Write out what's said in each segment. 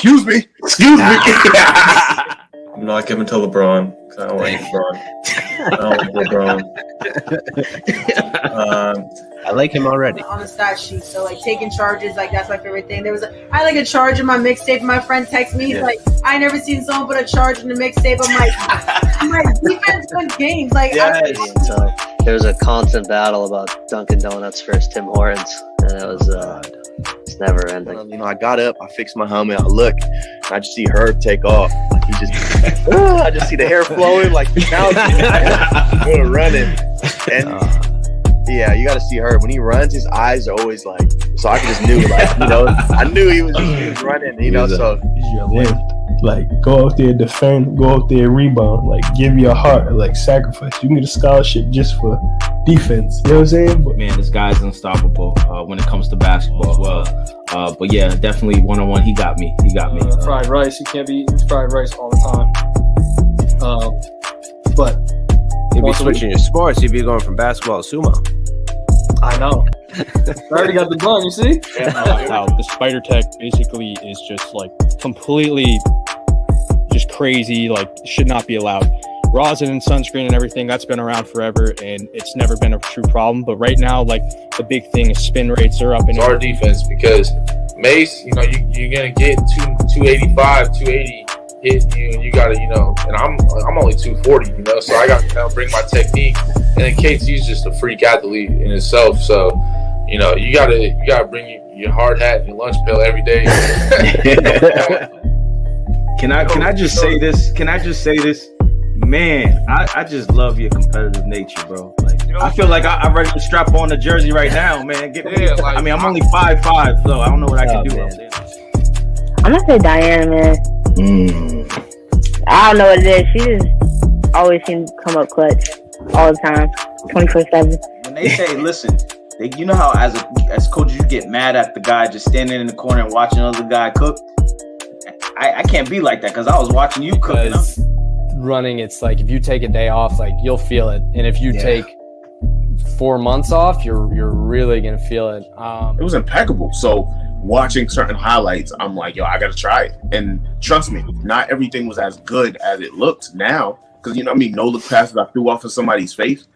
Excuse me. I'm not giving to LeBron because I don't like LeBron. I like him already. On the stat sheet, so like taking charges, like that's my favorite thing. I like a charge in my mixtape. My friend texts me, he's like, I never seen someone put a charge in the mixtape. I'm like defense wins games. Like so there was a constant battle about Dunkin' Donuts versus Tim Hortons, and it was it's never ending. I got up, I fixed my helmet, I look, and I just see Herb take off. Like he just, I just see the hair flowing. Like now it's running, and yeah, you got to see Herb when he runs. His eyes are always like, so I just knew, I knew he was running. So it's your life. Like, go out there, defend, go out there, rebound, like, give your heart, like, sacrifice. You can get a scholarship just for defense. You know what I'm saying? But, man, this guy's unstoppable when it comes to basketball as well. But yeah, definitely one-on-one, he got me. Fried rice, you can't be eating fried rice all the time. But you'd be switching your sports. You'd be going from basketball to sumo. I know. I already got the bun, you see? Wow, the spider tech basically is just like completely just crazy, like should not be allowed. Rosin and sunscreen and everything, that's been around forever and it's never been a true problem. But right now, like the big thing is spin rates are up. It's our defense because Mace, you're gonna get 285, 280 hit you, and you gotta, and I'm only 240, so I gotta bring my technique. And then KT's just a freak athlete in itself, so you gotta bring your hard hat and your lunch pail every day. Can I just say this? Man, I just love your competitive nature, bro. Like, I feel like I'm ready to strap on the jersey right now, man. I'm only 5'5", so I don't know what I can do. Man. I'm gonna say Diana, man. I don't know what it is. She just always seems to come up clutch all the time, 24/7. When they say, listen, you know how as coaches you get mad at the guy just standing in the corner and watching another guy cook. I can't be like that because I was watching you cook. Running, it's like if you take a day off, like you'll feel it, and if you take 4 months off, you're really gonna feel it. It was impeccable. So watching certain highlights, I'm like, yo, I gotta try it. And trust me, not everything was as good as it looked now. Because no look passes I threw off of somebody's face.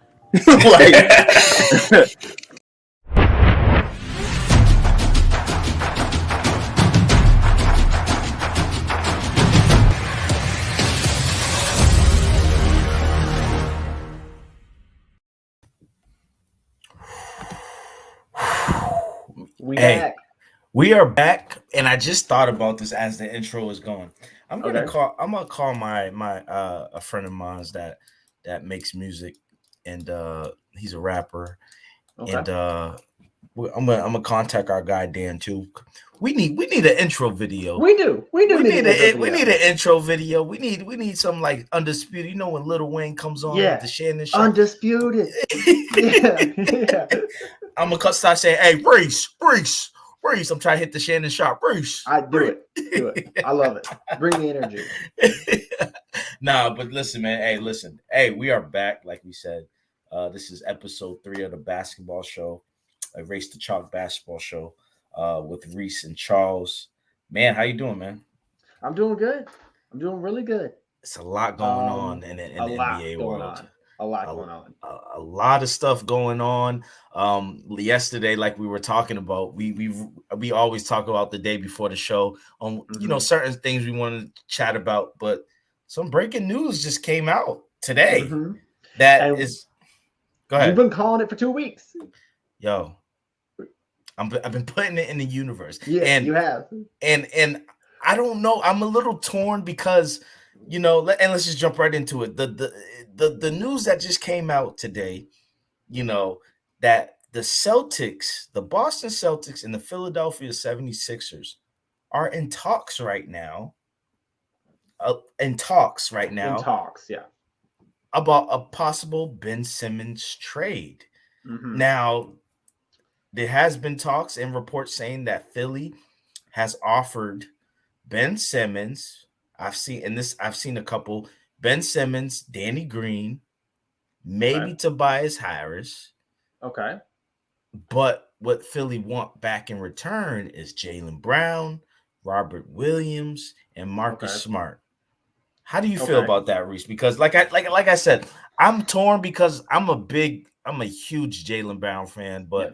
We are back, and I just thought about this as the intro was going. I'm gonna call my a friend of mine that makes music, and he's a rapper, and I'm gonna contact our guy Dan too. We need an intro video. We need an intro video. We need some like Undisputed. When Lil Wayne comes on with the Shannon show. Undisputed. yeah. I'm gonna start saying, "Hey, Reese. I'm trying to hit the Shannon shot, Reese." I do it. I love it. Bring the energy. Nah, but listen, man. Hey, we are back. Like we said, this is episode 3 of the basketball show, a Race to Chalk basketball show, with Reese and Charles. Man, how you doing, man? I'm doing good. I'm doing really good. It's a lot going on in the NBA world. A lot going on. A lot of stuff going on. Yesterday, like we were talking about, we always talk about the day before the show on certain things we want to chat about, but some breaking news just came out today. Go ahead. You've been calling it for 2 weeks. Yo, I've been putting it in the universe. Yeah, and you have. And I don't know. I'm a little torn because and let's just jump right into it. The news that just came out today, that the Celtics, the Boston Celtics and the Philadelphia 76ers are in talks right now. Yeah. About a possible Ben Simmons trade. Now, there has been talks and reports saying that Philly has offered Ben Simmons. I've seen a couple. Ben Simmons, Danny Green, maybe Tobias Harris. Okay. But what Philly want back in return is Jaylen Brown, Robert Williams, and Marcus Okay. Smart. How do you feel Okay. about that, Reese? Because like I said, I'm torn because I'm a huge Jaylen Brown fan, but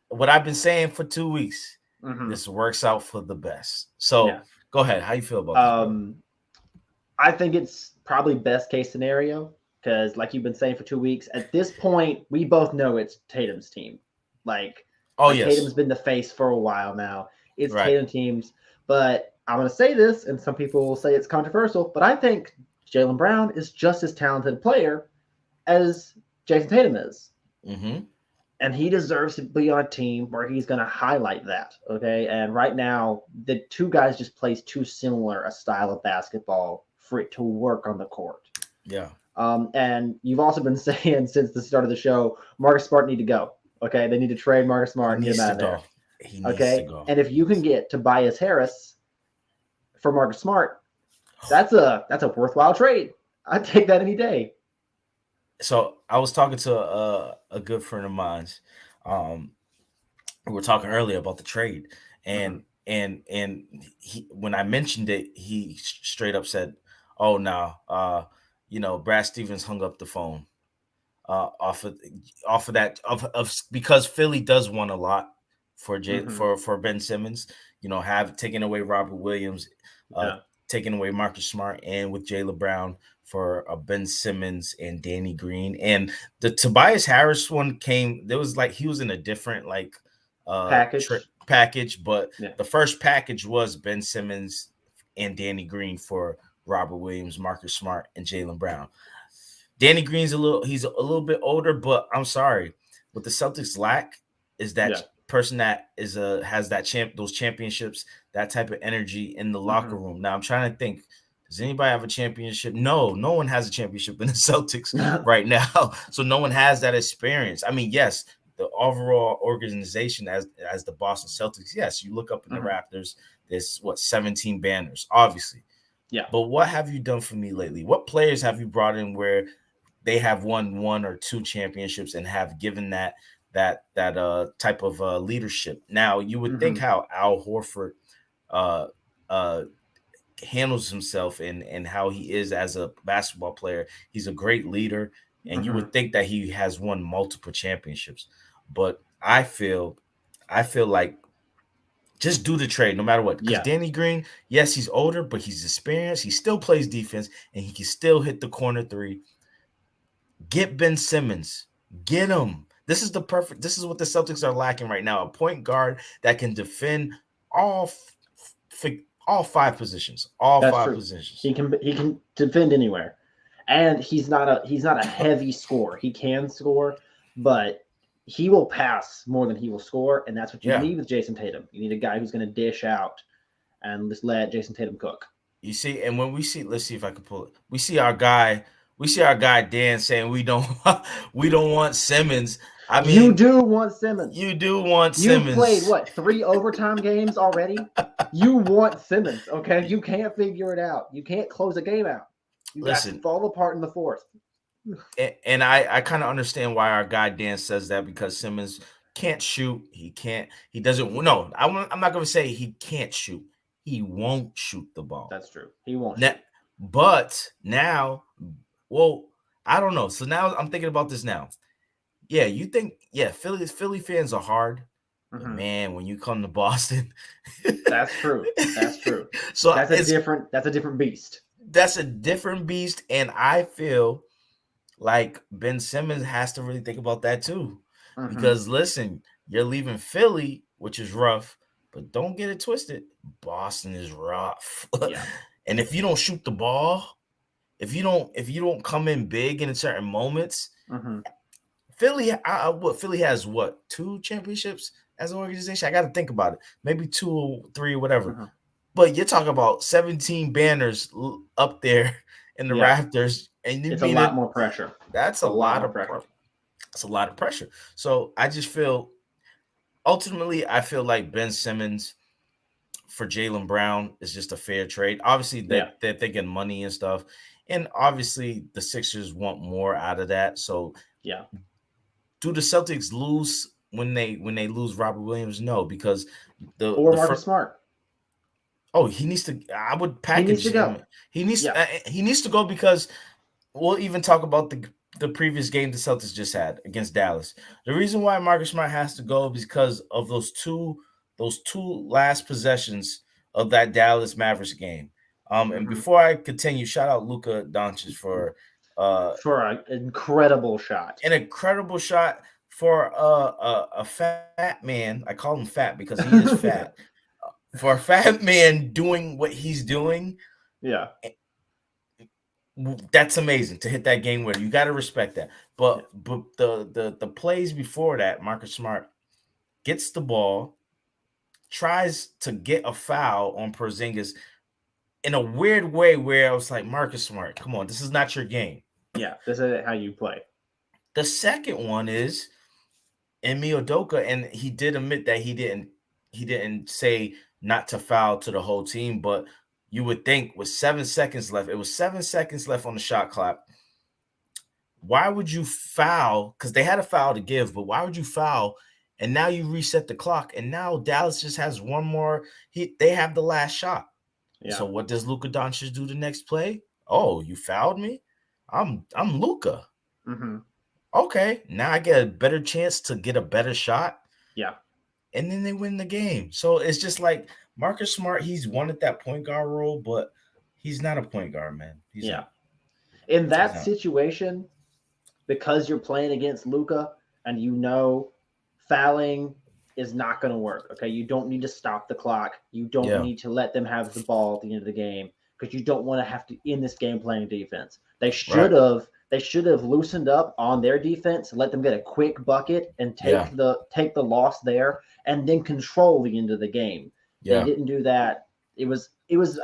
what I've been saying for 2 weeks, this works out for the best. So go ahead. How you feel about this, bro? I think it's probably best case scenario because, like you've been saying for 2 weeks, at this point, we both know it's Tatum's team. Like, Tatum's been the face for a while now. It's Tatum teams. But I'm going to say this, and some people will say it's controversial, but I think Jaylen Brown is just as talented a player as Jason Tatum is. And he deserves to be on a team where he's going to highlight that, okay? And right now, the two guys just plays too similar a style of basketball for it to work on the court. Yeah. And you've also been saying since the start of the show, Marcus Smart need to go, okay? They need to trade Marcus Smart and get him out of there. He needs to go. And if you can get Tobias Harris for Marcus Smart, that's a worthwhile trade. I'd take that any day. So I was talking to a good friend of mine. We were talking earlier about the trade, and he, when I mentioned it, he straight up said, "Oh no, Brad Stevens hung up the phone off of that because Philly does want a lot for for Ben Simmons. Have taken away Robert Williams, taking away Marcus Smart, and with Jaylen Brown." For Ben Simmons and Danny Green, and the Tobias Harris one came. There was he was in a different package, but the first package was Ben Simmons and Danny Green for Robert Williams, Marcus Smart, and Jaylen Brown. Danny Green's he's a little bit older, but I'm sorry, what the Celtics lack is that person that has those championships, that type of energy in the locker room. Now I'm trying to think. Does anybody have a championship? No one has a championship in the Celtics right now. So no one has that experience. I mean, yes, the overall organization as the Boston Celtics, yes, you look up in the Raptors, there's 17 banners, obviously. Yeah. But what have you done for me lately? What players have you brought in where they have won 1 or 2 championships and have given that type of leadership? Now, you would think how Al Horford handles himself and how he is as a basketball player. He's a great leader, and you would think that he has won multiple championships. But I feel like just do the trade no matter what. Because Danny Green, yes, he's older, but he's experienced. He still plays defense, and he can still hit the corner 3. Get Ben Simmons. Get him. This is what the Celtics are lacking right now. A point guard that can defend all 5 positions. Positions. He can defend anywhere, and he's not a heavy scorer. He can score, but he will pass more than he will score, and that's what you need with Jason Tatum. You need a guy who's going to dish out and just let Jason Tatum cook. You see, and when we see, let's see if I can pull it. We see our guy Dan saying we don't want Simmons. I mean, you do want Simmons. You do want Simmons. You played 3 overtime games already? You want Simmons, okay? You can't figure it out. You can't close a game out. You got to fall apart in the 4th. And I kind of understand why our guy Dan says that, because Simmons can't shoot. He doesn't. No, I'm not going to say he can't shoot. He won't shoot the ball. That's true. He won't. But now, I don't know. So now I'm thinking about this now. Yeah, you think, Philly fans are hard. But man, when you come to Boston, that's true. That's true. So that's a different beast. That's a different beast, and I feel like Ben Simmons has to really think about that too. Because listen, you're leaving Philly, which is rough, but don't get it twisted. Boston is rough. And if you don't shoot the ball, if you don't come in big in certain moments, Philly has 2 championships as an organization? I got to think about it. Maybe 2 or 3 or whatever. But you're talking about 17 banners up there in the rafters, and it's a lot more pressure. That's a lot of pressure. It's a lot of pressure. So I just feel, ultimately, I feel like Ben Simmons for Jaylen Brown is just a fair trade. Obviously, they're thinking money and stuff, and obviously the Sixers want more out of that. So do the Celtics lose when they lose Robert Williams? No, because Marcus Smart. Oh, he needs to. I would package needs to go. him. He needs to go because we'll even talk about the previous game the Celtics just had against Dallas. The reason why Marcus Smart has to go is because of those two last possessions of that Dallas Mavericks game. And before I continue, shout out Luka Doncic for an incredible shot. An incredible shot for a fat man. I call him fat because he is fat. For a fat man doing what he's doing, yeah, that's amazing to hit that game winner. You got to respect that. But the plays before that, Marcus Smart gets the ball, tries to get a foul on Porzingis in a weird way where I was like, Marcus Smart, come on, this is not your game. Yeah, this is how you play. The second one is Emi Udoka, and he did admit that he didn't say not to foul to the whole team, but you would think with 7 seconds left, it was 7 seconds left on the shot clock. Why would you foul? Because they had a foul to give, but why would you foul? And now you reset the clock, and now Dallas just has one more. They have the last shot. Yeah. So what does Luka Doncic do the next play? Oh, you fouled me? I'm Luka. Mm-hmm. Okay, now I get a better chance to get a better shot. Yeah. And then they win the game. So it's just like Marcus Smart, he's wanted that point guard role, but he's not a point guard, man. He's not. In that situation, because you're playing against Luka and you know fouling is not going to work, okay? You don't need to stop the clock. You don't need to let them have the ball at the end of the game because you don't want to have to end this game playing defense. They should have loosened up on their defense, let them get a quick bucket and take the loss there and then control the end of the game. Yeah. They didn't do that. It was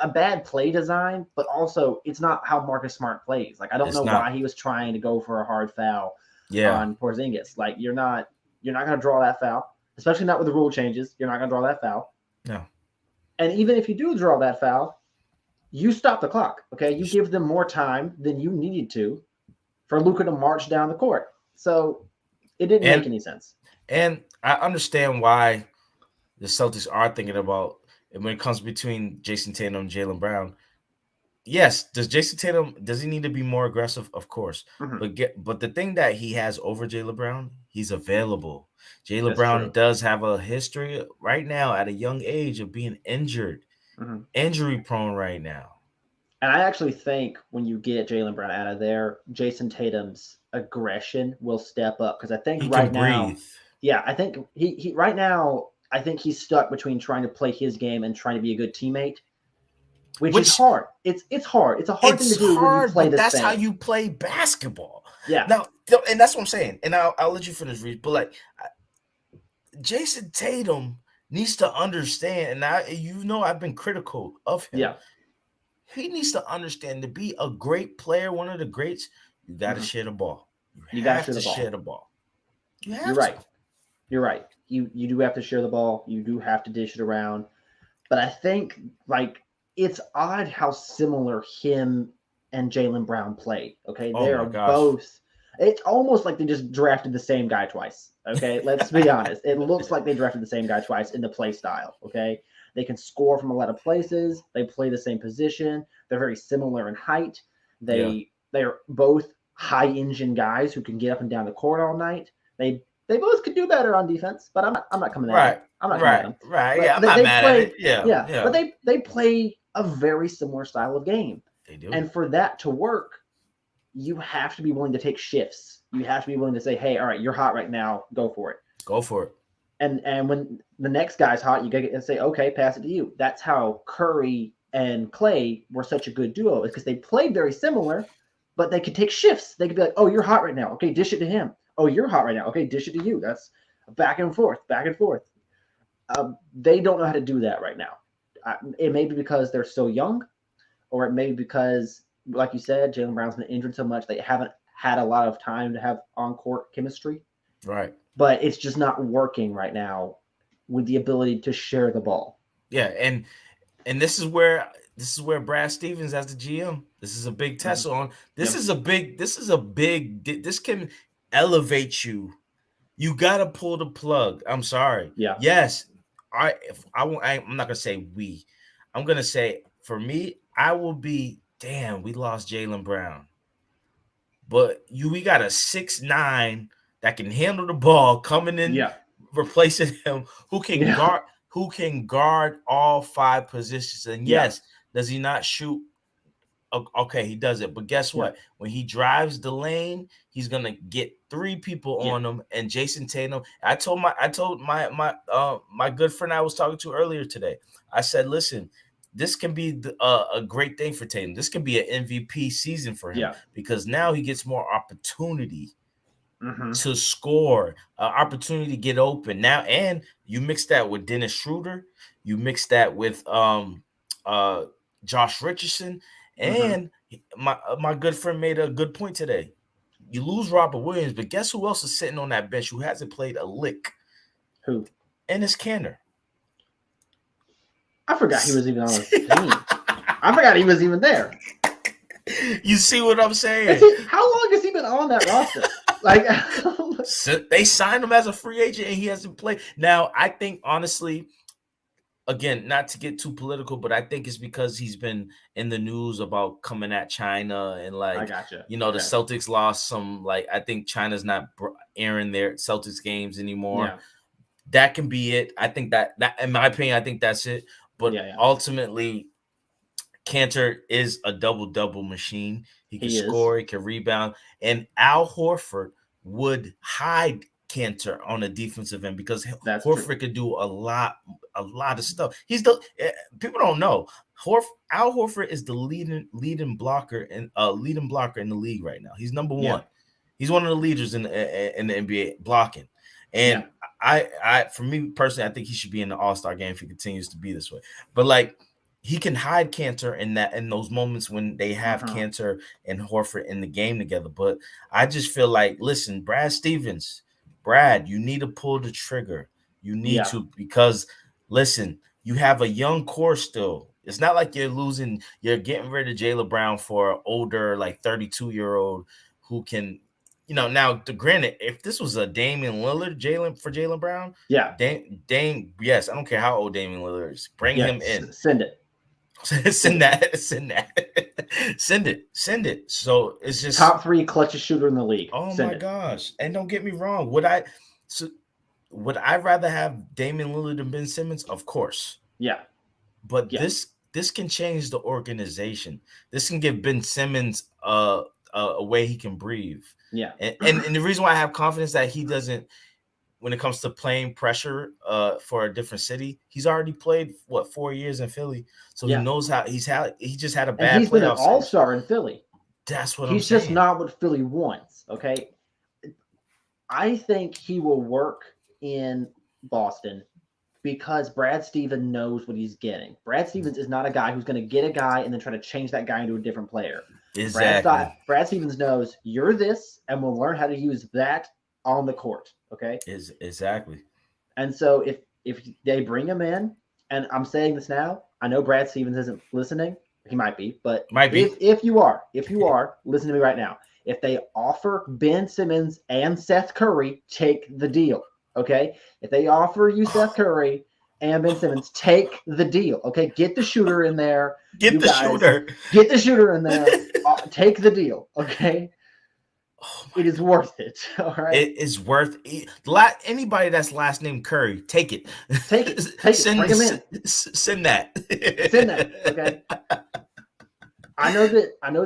a bad play design, but also it's not how Marcus Smart plays. Like I don't know why he was trying to go for a hard foul on Porzingis. Like you're not going to draw that foul, especially not with the rule changes. You're not going to draw that foul. No. And even if you do draw that foul, you stop the clock. Okay, you give them more time than you needed to for Luka to march down the court. So it didn't make any sense. And I understand why the Celtics are thinking about it when it comes between Jason Tatum and Jaylen Brown. Yes, does he need to be more aggressive? Of course. Mm-hmm. But the thing that he has over Jaylen Brown, he's available. Jaylen Brown does have a history right now at a young age of being injured, injury prone right now. And I actually think when you get Jaylen Brown out of there, Jason Tatum's aggression will step up because I think he right can now, breathe. Yeah, I think he right now. I think he's stuck between trying to play his game and trying to be a good teammate, which is hard. It's hard. It's a hard thing to do when you play this. That's how you play basketball. Yeah. Now, and that's what I'm saying. And I'll let you finish, Reed. But like, Jason Tatum needs to understand, and I've been critical of him. Yeah. He needs to understand to be a great player, one of the greats. You got to share the ball. You got to share the ball. You're right. You're right. You do have to share the ball. You do have to dish it around. But I think like it's odd how similar him and Jaylen Brown played. Okay, they are both. It's almost like they just drafted the same guy twice. Okay, let's be honest. It looks like they drafted the same guy twice in the play style. Okay, they can score from a lot of places. They play the same position. They're very similar in height. They're both high engine guys who can get up and down the court all night. They both could do better on defense, but I'm not coming at them. I'm not coming at them. Right. But yeah, I'm not mad at it. Yeah. But they play a very similar style of game. They do. And for that to work, you have to be willing to take shifts. You have to be willing to say, hey, all right, you're hot right now. Go for it. Go for it. And when the next guy's hot, you get and say, okay, pass it to you. That's how Curry and Clay were such a good duo, is because they played very similar, but they could take shifts. They could be like, oh, you're hot right now. Okay, dish it to him. Oh, you're hot right now. Okay, dish it to you. That's back and forth. They don't know how to do that right now. It may be because they're so young, or it may be because, like you said, Jaylen Brown's been injured so much they haven't had a lot of time to have on-court chemistry. Right. But it's just not working right now with the ability to share the ball. Yeah, and this is where Brad Stevens as the GM. This is a big test on. This can elevate you. You gotta pull the plug. I'm sorry. Yeah. Yes. I'm not gonna say we. I'm gonna say for me, I will be damn. We lost Jaylen Brown, but we got a 6'9" that can handle the ball coming in, replacing him, who can guard all 5 positions. And yes, does he not shoot? Okay, he does it, but guess what? When he drives the lane, he's gonna get 3 people on him. And Jason Tatum, I told my good friend I was talking to earlier today. I said, listen, this can be a great thing for Tatum. This can be an MVP season for him because now he gets more opportunity to score, opportunity to get open now. And you mix that with Dennis Schroeder, you mix that with Josh Richardson. And my good friend made a good point today. You lose Robert Williams, but guess who else is sitting on that bench who hasn't played a lick? Who? Ennis Cantor. I forgot he was even on the team. I forgot he was even there. You see what I'm saying? How long has he been on that roster? Like they signed him as a free agent and he hasn't played. Now, I think honestly, again, not to get too political, but I think it's because he's been in the news about coming at China and like, I gotcha. The Celtics lost some, like, I think China's not airing their Celtics games anymore. Yeah. That can be it. I think that in my opinion, I think that's it. But ultimately, Cantor is a double-double machine. He can score, he can rebound. And Al Horford would hide Cantor on a defensive end because Horford could do a lot of stuff. He's people don't know. Al Horford is the leading blocker in the league right now. He's number 1. He's one of the leaders in the NBA blocking. And for me personally, I think he should be in the All-Star game if he continues to be this way. But like, he can hide Cantor in those moments when they have Cantor and Horford in the game together. But I just feel like, listen, Brad, you need to pull the trigger. You need to, because listen, you have a young core still. It's not like you're getting rid of Jaylen Brown for an older, like 32-year-old who can, now granted, if this was a Damian Lillard Jaylen Brown, Dame, yes, I don't care how old Damian Lillard is. Bring him in. Send it. Send it. So it's just top 3 clutchest shooter in the league. Oh my gosh. And don't get me wrong. Would I rather have Damian Lillard than Ben Simmons? Of course. Yeah. But this can change the organization. This can give Ben Simmons a way he can breathe. Yeah. And the reason why I have confidence that he doesn't, when it comes to playing pressure for a different city, he's already played 4 years in Philly, so he knows how he just had a bad. And he's been an all-star in Philly. That's what he's just not what Philly wants. Okay, I think he will work in Boston because Brad Stevens knows what he's getting. Brad Stevens is not a guy who's going to get a guy and then try to change that guy into a different player. Exactly. Brad Stevens knows you're this, and we'll learn how to use that on the court. Okay. Exactly. And so if they bring him in, and I'm saying this now, I know Brad Stevens isn't listening. He might be, but if you are, listen to me right now. If they offer Ben Simmons and Seth Curry, take the deal. Okay. If they offer you Seth Curry and Ben Simmons, take the deal. Okay. Get the shooter in there. Get the shooter in there. Take the deal. Okay. It is worth it. All right. It is worth it. Anybody that's last name Curry, take it. Take it. Bring him in. Send that. Send that. Okay. I know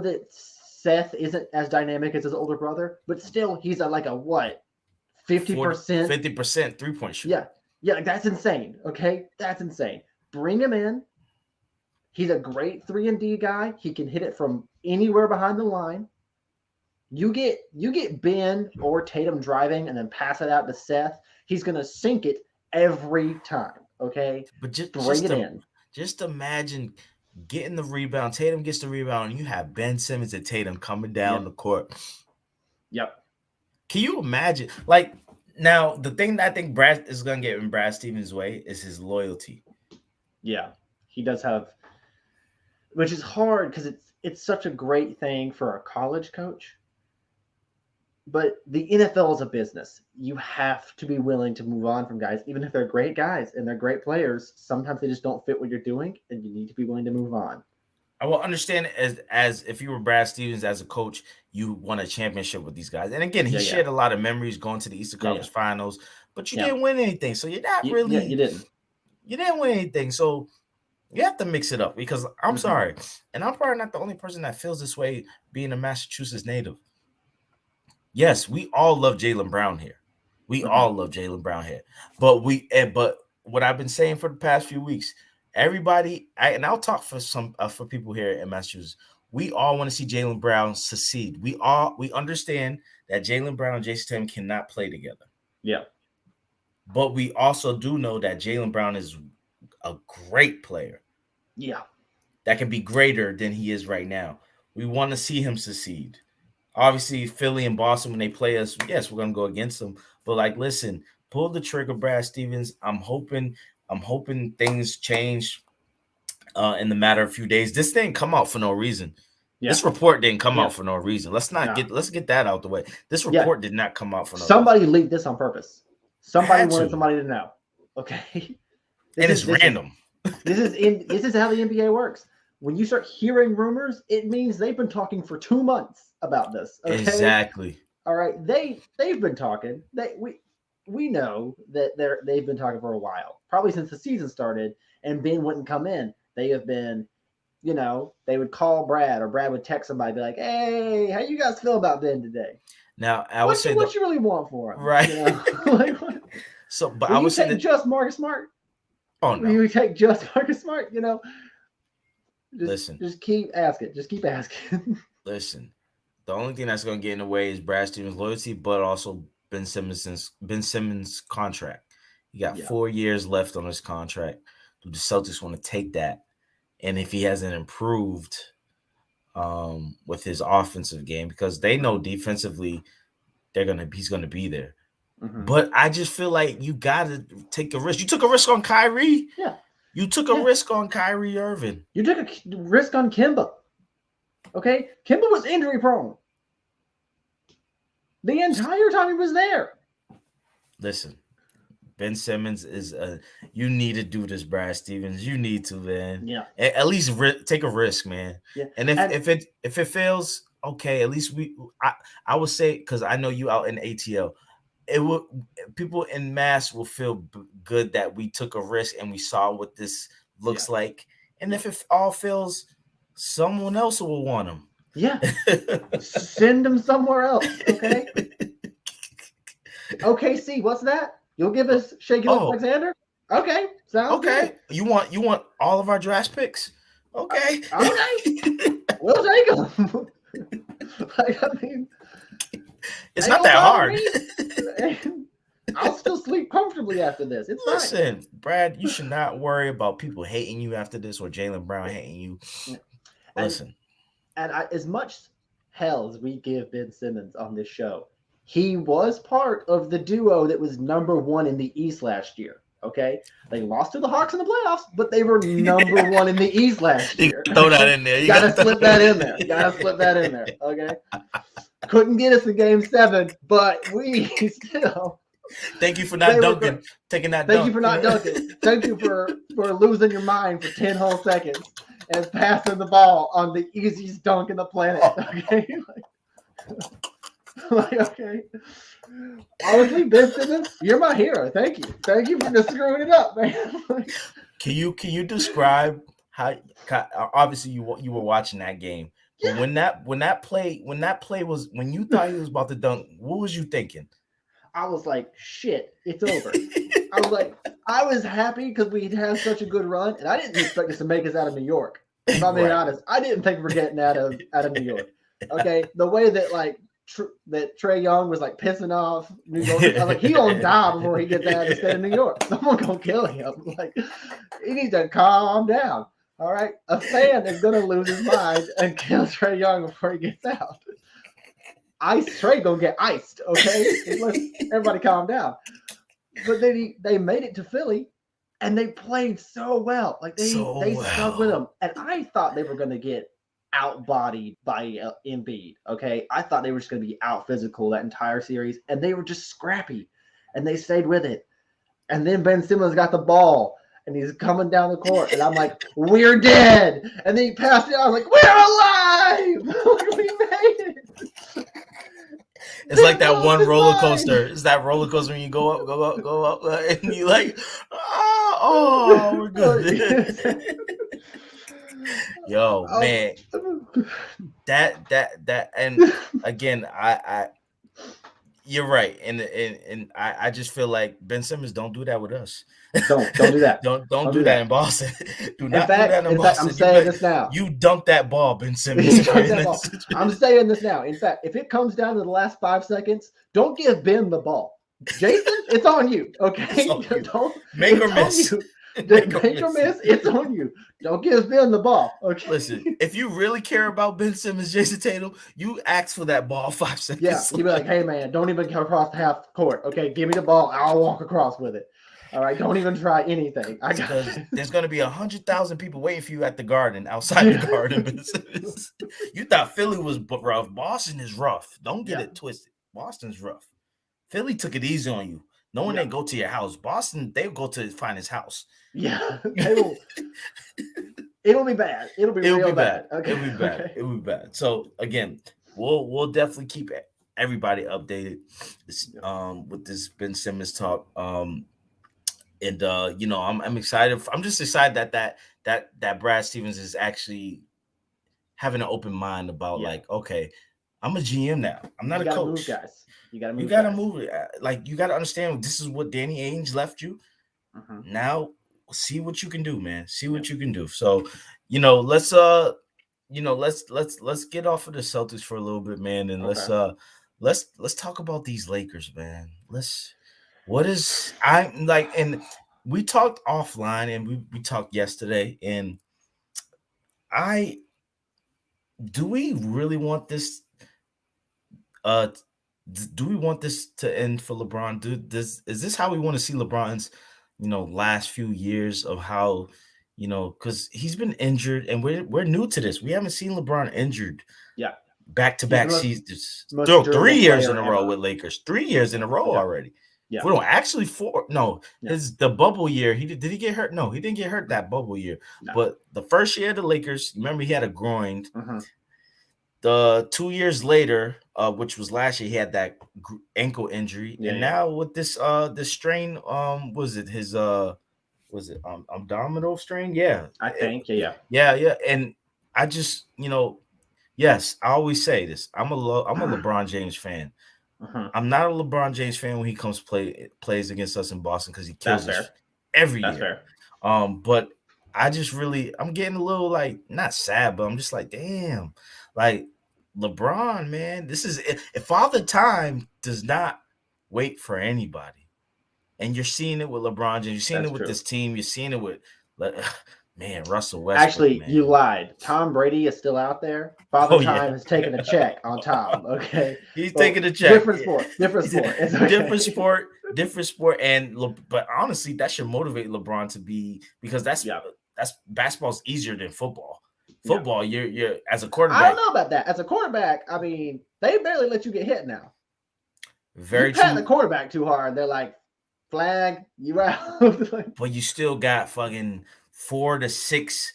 that Seth isn't as dynamic as his older brother, but still he's like a what? 50%? 50% 3-point shooter. Yeah, like that's insane. Okay. That's insane. Bring him in. He's a great 3-and-D guy. He can hit it from anywhere behind the line. You get Ben or Tatum driving and then pass it out to Seth. He's gonna sink it every time. Okay, but just bring it in. Just imagine getting the rebound. Tatum gets the rebound, and you have Ben Simmons and Tatum coming down the court. Yep. Can you imagine? Like now, the thing that I think Brad is gonna get in Brad Stevens' way is his loyalty. Yeah, he does have, which is hard because it's such a great thing for a college coach. But the NFL is a business. You have to be willing to move on from guys, even if they're great guys and they're great players. Sometimes they just don't fit what you're doing, and you need to be willing to move on. I will understand as if you were Brad Stevens as a coach, you won a championship with these guys. And again, he shared a lot of memories going to the Eastern Conference Finals, but you didn't win anything. So you're not really you didn't win anything. So you have to mix it up because I'm sorry. And I'm probably not the only person that feels this way being a Massachusetts native. Yes, we all love Jaylen Brown here. We all love Jaylen Brown here. But what I've been saying for the past few weeks, everybody, and I'll talk for some for people here in Massachusetts. We all want to see Jaylen Brown succeed. We understand that Jaylen Brown and Jason Tatum cannot play together. Yeah. But we also do know that Jaylen Brown is a great player. Yeah. That can be greater than he is right now. We want to see him succeed. Obviously, Philly and Boston, when they play us, yes, we're gonna go against them. But listen, pull the trigger, Brad Stevens. I'm hoping things change in the matter of a few days. This didn't come out for no reason. Yeah. This report didn't come out for no reason. Let's get that out the way. This report did not come out for no Somebody reason. Leaked this on purpose. Somebody wanted somebody to know. Okay. It's random. This is how the NBA works. When you start hearing rumors, it means they've been talking for 2 months about this. Okay? Exactly. All right. They've been talking. We know that they've been talking for a while, probably since the season started, and Ben wouldn't come in. They have been, they would call Brad, or Brad would text somebody, be like, "Hey, how you guys feel about Ben today?" Now, I would say what you really want for him, right? So, but I would say just Marcus Smart. Oh no, you take just Marcus Smart. Listen. Just keep asking. Just keep asking. Listen, the only thing that's going to get in the way is Brad Stevens' loyalty, but also Ben Simmons' contract. He got 4 years left on his contract. Do the Celtics want to take that? And if he hasn't improved with his offensive game, because they know defensively he's going to be there. Mm-hmm. But I just feel like you got to take a risk. You took a risk on Kyrie. Yeah. You took a risk on Kyrie Irving. You took a risk on Kemba. Okay? Kemba was injury prone the entire time he was there. Listen, Ben Simmons is you need to do this, Brad Stevens. You need to, man. Yeah. At least take a risk, man. Yeah. And if it fails, okay, at least I would say, because I know you out in ATL, people in mass will feel good that we took a risk and we saw what this looks like. And if it all fails, someone else will want him. Yeah. Send him somewhere else. Okay. OKC, what's that? You'll give us Shea Alexander? Okay. Sounds good. You want all of our draft picks? Okay. Okay. We'll take them. It's not that hard. I'll still sleep comfortably after this. Listen, fine. Brad, you should not worry about people hating you after this or Jaylen Brown hating you. Listen. As much hell as we give Ben Simmons on this show, he was part of the duo that was number one in the East last year. Okay, they lost to the Hawks in the playoffs, but they were number one in the East last year. Throw that in there. You gotta slip that in there. Okay. Couldn't get us in Game 7, but we still. Thank you for not dunking. Taking that. Thank you for not dunking. Thank you for losing your mind for 10 whole seconds and passing the ball on the easiest dunk in the planet. Okay. Okay. Honestly, Ben Simmons, you're my hero. Thank you. Thank you for just screwing it up, man. Can you describe how? Obviously, you were watching that game. But when that play was, when you thought he was about to dunk, what was you thinking? I was like, shit, it's over. I was happy because we'd had such a good run, and I didn't expect us to make us out of New York. If I'm being honest, I didn't think we're getting out of New York. Okay, the way that that Trae Young was pissing off New York, I was like, he gonna die before he gets out of the state of New York. Someone gonna kill him. He needs to calm down. All right, a fan is gonna lose his mind and kill Trae Young before he gets out. Trae gonna get iced. Okay, everybody calm down. But then they made it to Philly, and they played so well. They stuck with him, and I thought they were gonna get outbodied by Embiid. Okay, I thought they were just going to be out physical that entire series, and they were just scrappy, and they stayed with it. And then Ben Simmons got the ball, and he's coming down the court, and I'm like, "We're dead!" And then he passed it. I was like, "We're alive! We made it!" It's like that one roller coaster. It's that roller coaster when you go up, and you like, oh, we're good. Yo, man, that, and again, I you're right, and I just feel like Ben Simmons, don't do that with us. Don't do that. don't do that in Boston. Do not do that in Boston. Fact, I'm saying this now. You dumped that ball, Ben Simmons. I'm saying this now. In fact, if it comes down to the last 5 seconds, don't give Ben the ball. Jason, it's on you. Okay, don't make or miss. Make or miss. It's on you. Don't give Ben the ball. Okay. Listen, if you really care about Ben Simmons, Jason Tatum, you ask for that ball 5 seconds. Yeah, you'd be like, "Hey man, don't even come across the half court. Okay, give me the ball. I'll walk across with it. All right, don't even try anything. I got it." There's going to be 100,000 people waiting for you at the Garden, outside the Garden. You thought Philly was rough. Boston is rough. Don't get it twisted. Boston's rough. Philly took it easy on you. No one didn't go to your house. Boston, they'll go to find his house. Yeah, it'll be bad. It'll be real bad. Okay. It'll be bad. Okay. It'll be bad. So again, we'll definitely keep everybody updated with this Ben Simmons talk. I'm excited. I'm just excited that Brad Stevens is actually having an open mind about like, okay, I'm a GM now. I'm not a coach. Move, guys. You gotta move. You gotta move it. Like, you gotta understand this is what Danny Ainge left you. Now see what you can do, man. See what you can do. So, let's get off of the Celtics for a little bit, man, and let's talk about these Lakers, man. And we talked offline, and we talked yesterday, and do we really want this? Do we want this to end for LeBron? Is this how we want to see LeBron's, last few years of how, because he's been injured, and we're new to this. We haven't seen LeBron injured. Yeah. Back-to-back seasons. 3 years in a row with Lakers. 3 years in a row already. Yeah. Well, no, actually 4. No, the bubble year. Did he get hurt? No, he didn't get hurt that bubble year. No. But the first year of the Lakers, remember, he had a groin. The 2 years later, which was last year, he had that ankle injury, and now with this strain, was it his abdominal strain? Yeah, I think yeah. And I just yes, I always say this. I'm a LeBron James fan. I'm not a LeBron James fan when he plays against us in Boston because he kills us every year. Fair. But I just I'm getting a little not sad, but I'm just like, damn, like LeBron, man, this is if Father Time does not wait for anybody, and you're seeing it with LeBron James, you're seeing it with this team, you're seeing it with Russell Westbrook. Actually, you lied. Tom Brady is still out there. Father Time has taken a check on Tom. Okay, he's taking a check. Different sport. It's okay. different sport. But honestly, that should motivate LeBron to be, because that's basketball's easier than football. Football, you're as a quarterback. I don't know about that. As a quarterback, I mean, they barely let you get hit now. Very true. Pat the quarterback too hard, they're like, flag, you out. But you still got fucking 4 to 6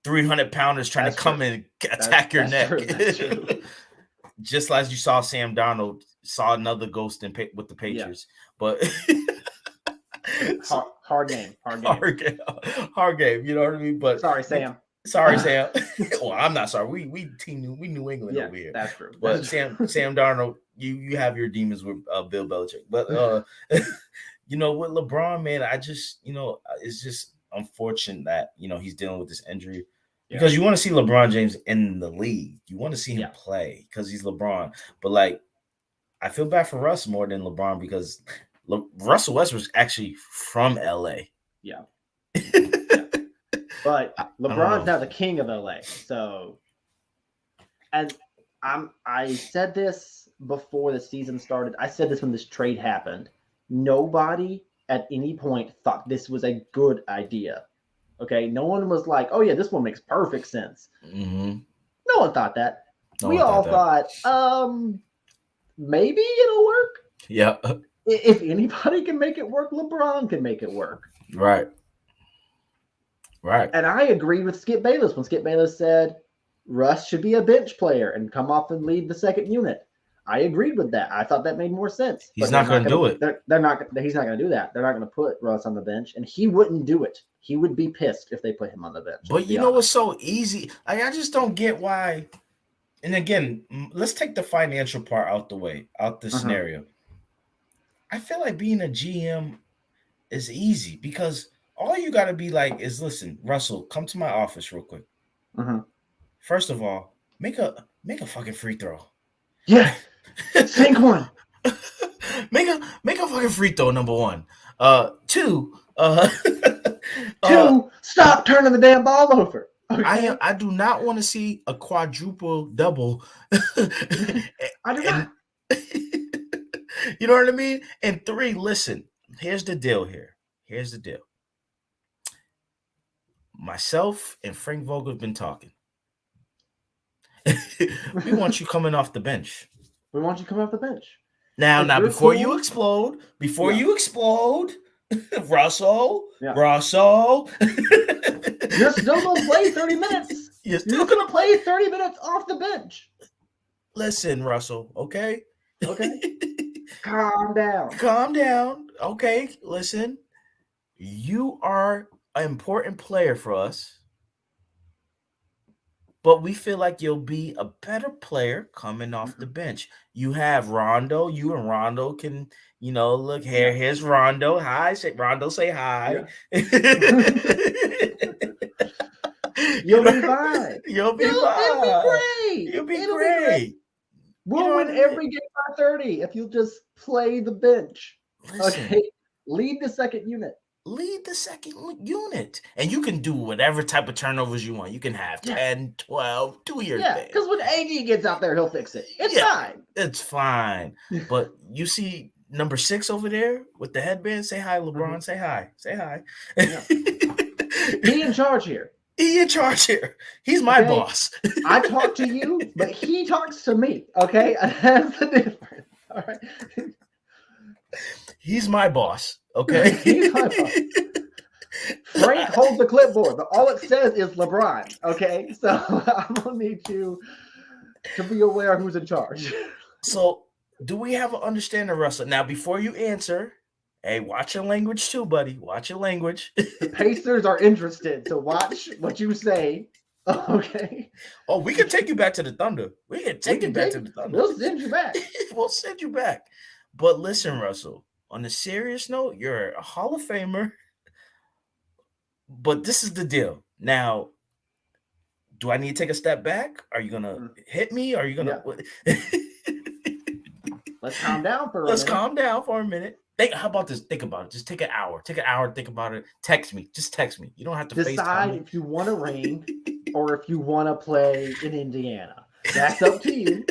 300-pounders trying to come and attack your neck. That's true. Just like you saw Sam Darnold saw another ghost with the Patriots. But hard game. Hard game. You know what I mean? But sorry, Sam. Well, I'm not sorry. We New England over here. That's true. But Sam Darnold, you have your demons with Bill Belichick. But with LeBron, man, I just it's just unfortunate that he's dealing with this injury, because you want to see LeBron James in the league. You want to see him play because he's LeBron. But I feel bad for Russ more than LeBron, because Russell Westbrook was actually from LA. Yeah. But LeBron's now the king of LA. So, and I said this before the season started. I said this when this trade happened. Nobody at any point thought this was a good idea. Okay, no one was like, "Oh yeah, this one makes perfect sense." Mm-hmm. No one thought that. No We one all thought thought, maybe it'll work. Yeah. If anybody can make it work, LeBron can make it work. Right. And I agreed with Skip Bayless when Skip Bayless said Russ should be a bench player and come off and lead the second unit. I agreed with that. I thought that made more sense. He's not going to do it. They're not. He's not going to do that. They're not going to put Russ on the bench, and he wouldn't do it. He would be pissed if they put him on the bench. But you know what's so easy? I just don't get why. And again, let's take the financial part out the scenario. I feel like being a GM is easy because all you got to be like is, listen, Russell, come to my office real quick. First of all, make a fucking free throw. Yeah, sink one. make a fucking free throw. Number one. Two. Stop turning the damn ball over. Okay? I do not want to see a quadruple double. I do not. You know what I mean? And 3, listen, here's the deal here. Here's the deal. Myself and Frank Vogel have been talking. We want you coming off the bench. We want you coming off the bench. Now, before you explode, Russell, you're still going to play 30 minutes. You're going to play 30 minutes off the bench. Listen, Russell, okay? Okay. Calm down. Okay, listen. You are an important player for us, but we feel like you'll be a better player coming off the bench. You have Rondo. You and Rondo can, look here. Here's Rondo. Hi. Rondo, say hi. Yeah. You'll be fine. You'll be great. We'll win every game by 30 if you just play the bench. Listen. Okay. Lead the second unit. And you can do whatever type of turnovers you want. You can have 10, 12, 2 years. Yeah, because when AD gets out there, he'll fix it. It's fine. But you see number 6 over there with the headband? Say hi, LeBron. Say hi. Yeah. He in charge here. He's my boss. I talk to you, but he talks to me. Okay? That's the difference. All right. He's my boss. Okay. He's my boss. Frank holds the clipboard, but all it says is LeBron. Okay. So I'm gonna need you to be aware who's in charge. So do we have an understanding, Russell? Now, before you answer, hey, watch your language too, buddy. Watch your language. The Pacers are interested, so watch what you say. Okay. Oh, we can take you back to the Thunder. We'll send you back. But listen, Russell, on a serious note, you're a Hall of Famer. But this is the deal. Now, do I need to take a step back? Are you going to hit me? Are you going to... Let's calm down for a minute. How about this? Think about it. Just take an hour. Think about it. Text me. Just text me. You don't have to decide if you want to reign or if you want to play in Indiana. That's up to you.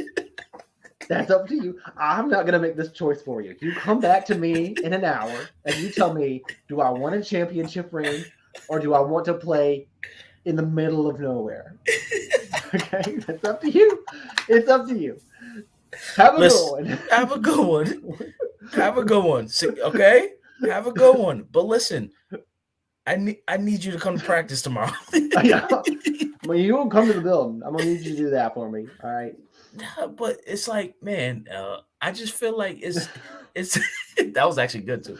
I'm not going to make this choice for you. You come back to me in an hour and you tell me, do I want a championship ring or do I want to play in the middle of nowhere? Okay, that's up to you. It's up to you. Have a good one. Have a good one. Okay? Have a good one. But listen, I need you to come to practice tomorrow. When you don't come to the building, I'm going to need you to do that for me. All right? But it's like, man, I just feel like it's that was actually good too.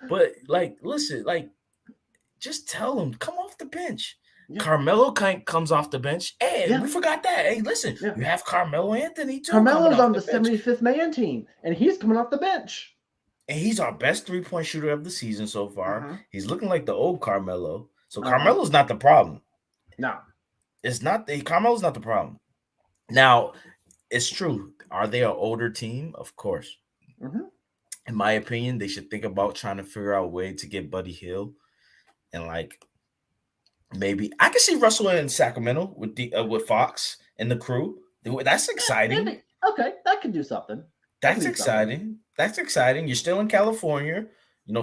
But like, listen, like, just tell him, come off the bench. Yeah. Carmelo comes off the bench. Hey, we forgot that. Hey, listen, you have Carmelo Anthony too. Carmelo's on the 75th man team, and he's coming off the bench. And he's our best 3-point shooter of the season so far. He's looking like the old Carmelo. So Carmelo's not the problem. No. It's not. Carmelo's not the problem. Now, it's true. Are they an older team? Of course. In my opinion, they should think about trying to figure out a way to get Buddy Hield. And like, maybe I can see Russell in Sacramento with Fox and the crew. That's exciting. Okay, that could do something. That's exciting. That's exciting. You're still in California.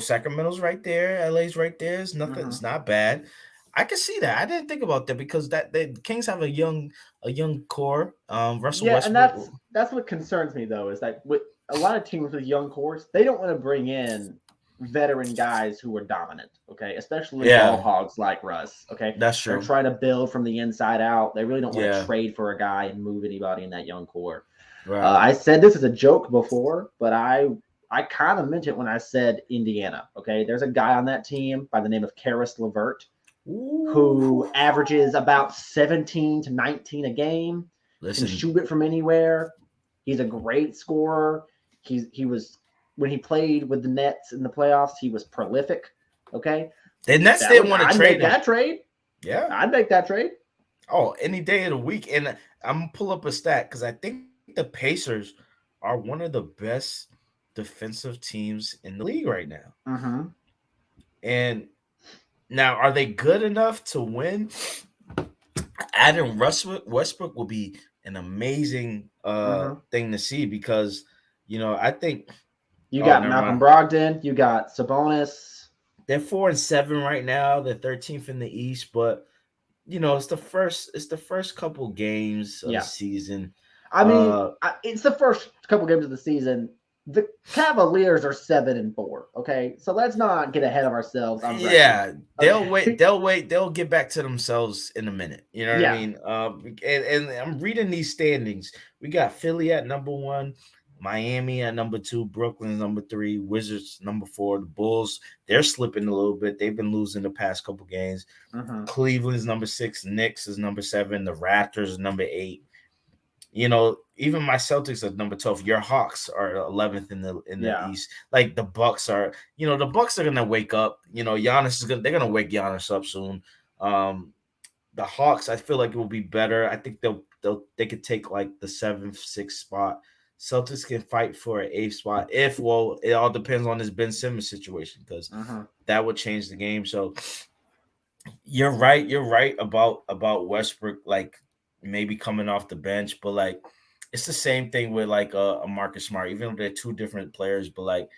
Sacramento's right there. LA's right there. It's nothing. It's not bad. I can see that. I didn't think about that because the Kings have a young core. Russell Westbrook. And that's what concerns me though, is that with a lot of teams with young cores, they don't want to bring in veteran guys who are dominant. Okay, especially ball hogs like Russ. Okay, that's true. They're trying to build from the inside out. They really don't want to trade for a guy and move anybody in that young core. Right. I said this as a joke before, but I kind of meant it when I said Indiana. Okay, there's a guy on that team by the name of Karis LeVert, who averages about 17 to 19 a game. Can shoot it from anywhere. He's a great scorer. He was, when he played with the Nets in the playoffs, he was prolific. Okay, the Nets didn't want to trade that trade. Yeah, I'd make that trade. Oh, any day of the week. And I'm gonna pull up a stat because I think the Pacers are one of the best defensive teams in the league right now. Mm-hmm. And now, are they good enough to win? Adding Russell Westbrook will be an amazing thing to see because, I think you got Malcolm Brogdon, you got Sabonis. They're 4-7 right now. They're 13th in the East, but it's the first couple games of the season. I mean, it's the first couple games of the season. The Cavaliers are 7-4. Okay, so let's not get ahead of ourselves. They'll wait. They'll get back to themselves in a minute. You know what I mean? And I'm reading these standings. We got Philly at number 1, Miami at number 2, Brooklyn number 3, Wizards number 4. The Bulls, they're slipping a little bit. They've been losing the past couple games. Cleveland's number 6, Knicks is number 7, the Raptors is number 8. Even my Celtics are number 12. Your Hawks are 11th in the East. Like the Bucks are, the Bucks are gonna wake up. Giannis they're gonna wake Giannis up soon. The Hawks, I feel like it will be better. I think they could take like the 7th, 6th spot. Celtics can fight for an 8th spot it all depends on this Ben Simmons situation because that would change the game. So you're right about Westbrook, like maybe coming off the bench, but like it's the same thing with like a Marcus Smart, even though they're two different players. But like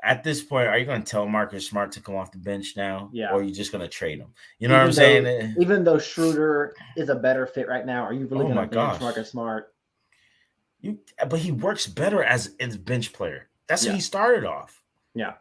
at this point, are you going to tell Marcus Smart to come off the bench now, or are you just going to trade him? You know what I'm saying? Even though Schroeder is a better fit right now, are you really going to bench Marcus Smart? But he works better as a bench player. That's how he started off. Yeah.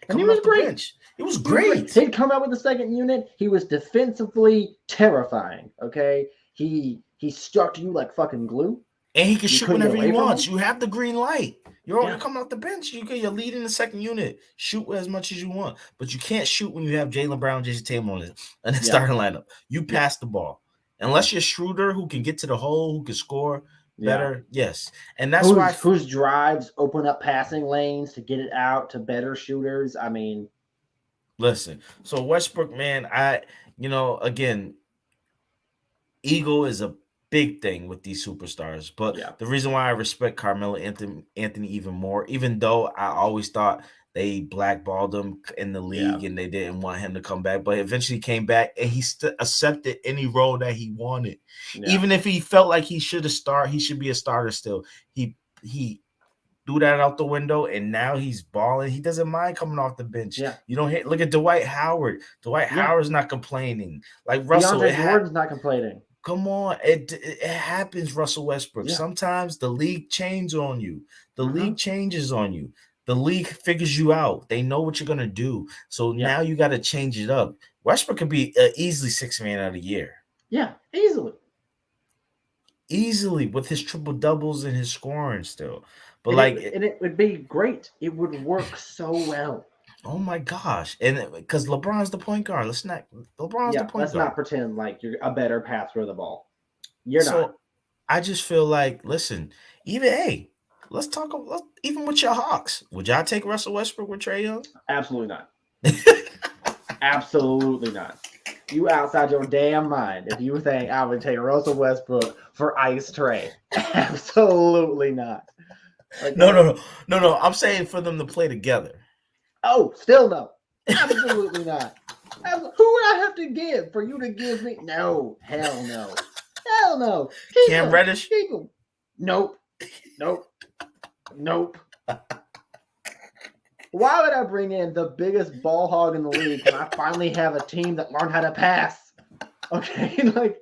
And he was great. He was great. He'd come out with the second unit. He was defensively terrifying. Okay. He stuck to you like fucking glue. And he can shoot whenever he wants. You have the green light. You're coming off the bench. You're leading the second unit. Shoot as much as you want. But you can't shoot when you have Jaylen Brown, Jason Tatum on the starting lineup. You pass the ball. Unless you're Schroeder, who can get to the hole, who can score better. Yes. And that's why whose drives open up passing lanes to get it out to better shooters. I mean, listen. So Westbrook, man, again, ego is a big thing with these superstars. But the reason why I respect Carmelo Anthony even more, even though I always thought they blackballed him in the league and they didn't want him to come back, but eventually came back and he accepted any role that he wanted. Even if he felt like he should be a starter still. He threw that out the window and now he's balling. He doesn't mind coming off the bench. You don't look at Dwight Howard. Dwight Howard's not complaining. Like Russell Jordan's not complaining. Come on, it happens, Russell Westbrook. Sometimes the league changes on you. The league changes on you. The league figures you out. They know what you're going to do. So now you got to change it up. Westbrook could be easily 6th man of the year. Yeah, easily. Easily with his triple doubles and his scoring still. But it would be great. It would work so well. Oh my gosh. And because LeBron's the point guard. LeBron's the point guard. Let's not pretend like you're a better passer of the ball. You're not. I just feel like, listen, let's talk about even with your Hawks. Would y'all take Russell Westbrook with Trae Young? Absolutely not. Absolutely not. You outside your damn mind if you think I would take Russell Westbrook for Ice Trae. Absolutely not. Okay. No. I'm saying for them to play together. Oh, still no. Absolutely not. Who would I have to give for you to give me? No. Hell no. Hell no. Cam Reddish? Nope. Why would I bring in the biggest ball hog in the league when I finally have a team that learned how to pass? Okay, like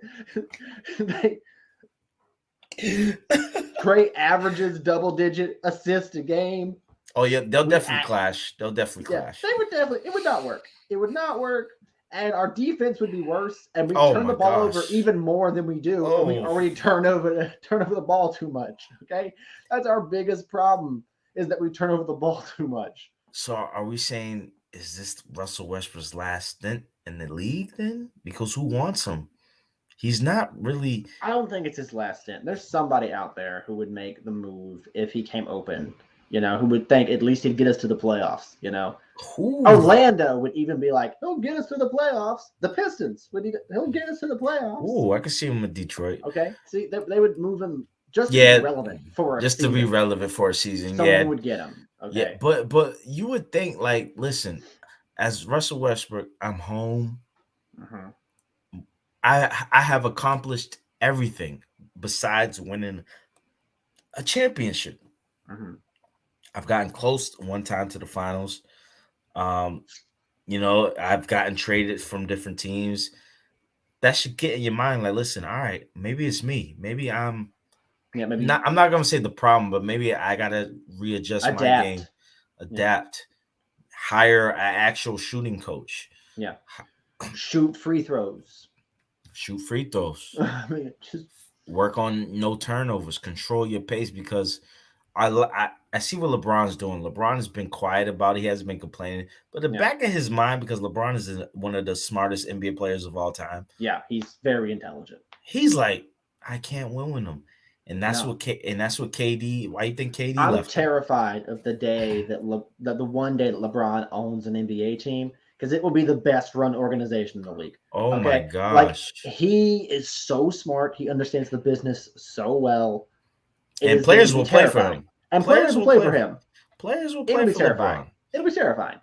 great averages, double-digit assists a game. Oh yeah, they'll definitely clash. They'll definitely clash. They would definitely. It would not work. It would not work, and our defense would be worse, and we turn the ball over even more than we do. And we already turn over the ball too much. Okay, that's our biggest problem, is that we turn over the ball too much. So are we saying, is this Russell Westbrook's last stint in the league then? Because who wants him? He's not really. I don't think it's his last stint. There's somebody out there who would make the move if he came open. You know, who would think at least he'd get us to the playoffs. You know, Orlando would even be like, he'll get us to the playoffs. The Pistons he'll get us to the playoffs. Oh, I could see him in Detroit. Okay, see, they would move him just to be relevant for to be relevant for a season. Someone would get him. Okay, yeah, but you would think, like, listen, as Russell Westbrook, I'm home. Mm-hmm. I have accomplished everything besides winning a championship. Mm-hmm. I've gotten close one time to the finals. You know, I've gotten traded from different teams. That should get in your mind, like, listen, all right, maybe it's me. Maybe I'm not. I'm not gonna say the problem, but maybe I gotta readjust my game, adapt, hire an actual shooting coach. Yeah, shoot free throws. Shoot free throws. Work on no turnovers. Control your pace, because I see what LeBron's doing. LeBron has been quiet about it. He hasn't been complaining. But the back of his mind, because LeBron is one of the smartest NBA players of all time. Yeah, he's very intelligent. He's like, I can't win with him. And that's what KD. Why you think KD I'm left? Terrified of the day that the one day that LeBron owns an NBA team, because it will be the best run organization in the league. Oh my gosh. Like, he is so smart. He understands the business so well. And players will play for him. And players will play for him. Players will play for LeBron. It'll be terrifying.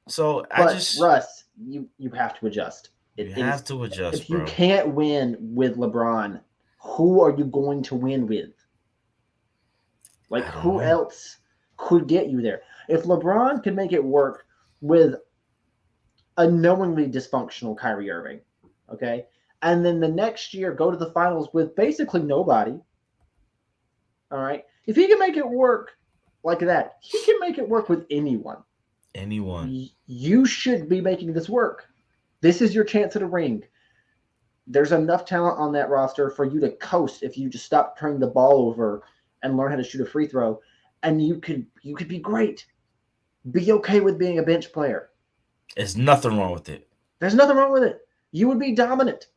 So Russ, you have to adjust. You have to adjust, if you can't win with LeBron, who are you going to win with? Like, who else could get you there? If LeBron can make it work with a knowingly dysfunctional Kyrie Irving, okay, and then the next year go to the finals with basically nobody, all right, if he can make it work like that, he can make it work with anyone. You should be making this work. This is your chance at a ring. There's enough talent on that roster for you to coast if you just stop turning the ball over and learn how to shoot a free throw, and you could be great. Be okay with being a bench player. There's nothing wrong with it. There's nothing wrong with it. You would be dominant.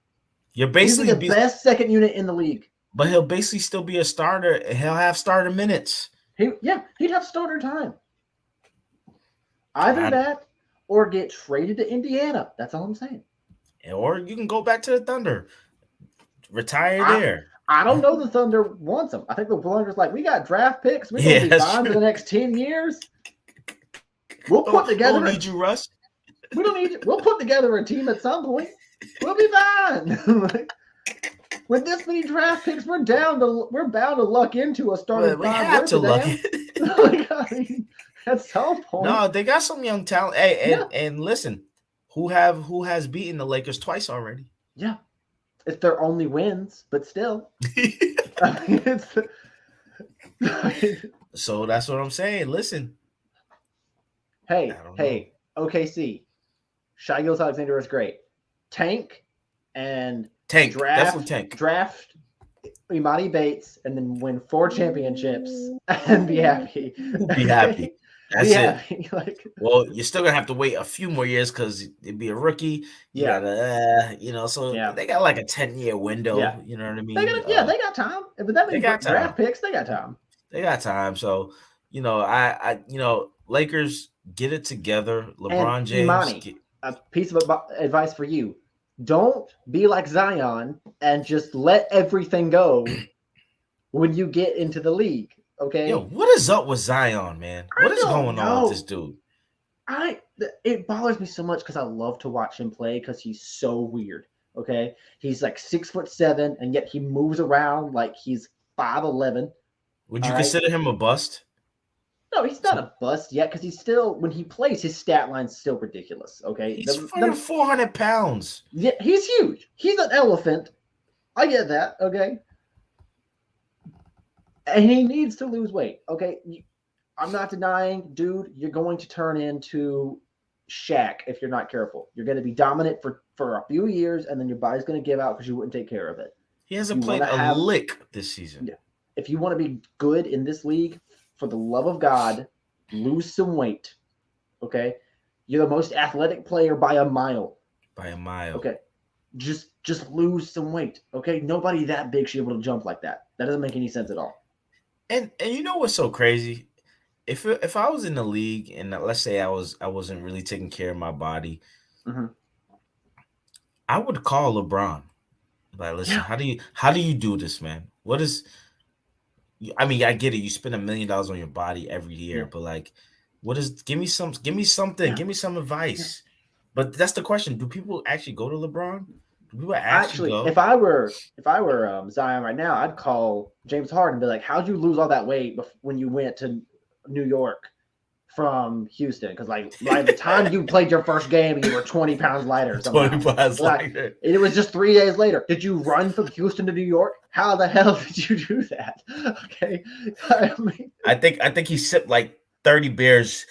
You're basically the best second unit in the league. But he'll basically still be a starter. He'll have starter minutes. He'd have starter time. Either that or get traded to Indiana. That's all I'm saying. Or you can go back to the Thunder. Retire there. I don't know the Thunder wants him. I think the Thunder's like, we got draft picks. We're going to be fine for the next 10 years. We'll put together. Don't need you, Russ. We don't need you. We'll put together a team at some point. We'll be fine. With this many draft picks, we're bound to luck into a starting we five. Have to luck. At some point. No, they got some young talent. Hey, and listen, who has beaten the Lakers twice already? Yeah, it's their only wins, but still. So that's what I'm saying. Listen. Hey, OKC. Shai Gilgeous-Alexander is great. Tank. Draft Imani Bates and then win 4 championships and be happy. Be happy. That's it. Well, you're still gonna have to wait a few more years because it'd be a rookie. You gotta, they got like a 10-year window. Yeah. You know what I mean? They got time. But that means draft picks. They got time. They got time. So, Lakers, get it together. LeBron James. Imani, a piece of advice for you. Don't be like Zion and just let everything go when you get into the league. Okay. Yo, what is up with Zion, man? What is going on with this dude? It bothers me so much because I love to watch him play because he's so weird. Okay. He's like 6'7", and yet he moves around like he's 5'11". Would you consider him a bust? No, he's not a bust yet because he's still, when he plays, his stat line's still ridiculous. Okay, he's 400 pounds. Yeah, he's huge. He's an elephant. I get that. Okay, and he needs to lose weight. Okay, I'm not denying, dude. You're going to turn into Shaq if you're not careful. You're going to be dominant for a few years, and then your body's going to give out because you wouldn't take care of it. He hasn't played a lick this season. Yeah. If you want to be good in this league, for the love of God, lose some weight. Okay, you're the most athletic player by a mile. By a mile. Okay, just lose some weight. Okay, nobody that big should be able to jump like that. That doesn't make any sense at all. And you know what's so crazy? If I was in the league and let's say I wasn't really taking care of my body, I would call LeBron. Like, listen, how do you do this, man? What is? I mean, I get it. You spend $1 million on your body every year, but like, what is? Give me something. Give me some advice. But that's the question: do people actually go to LeBron? Do people actually go? If I were Zion right now, I'd call James Harden and be like, "How'd you lose all that weight when you went to New York from Houston? Because like by the time you played your first game, you were 20 pounds lighter. 20 pounds lighter. It was just 3 days later. Did you run from Houston to New York? How the hell did you do that? Okay, I think he sipped like 30 beers,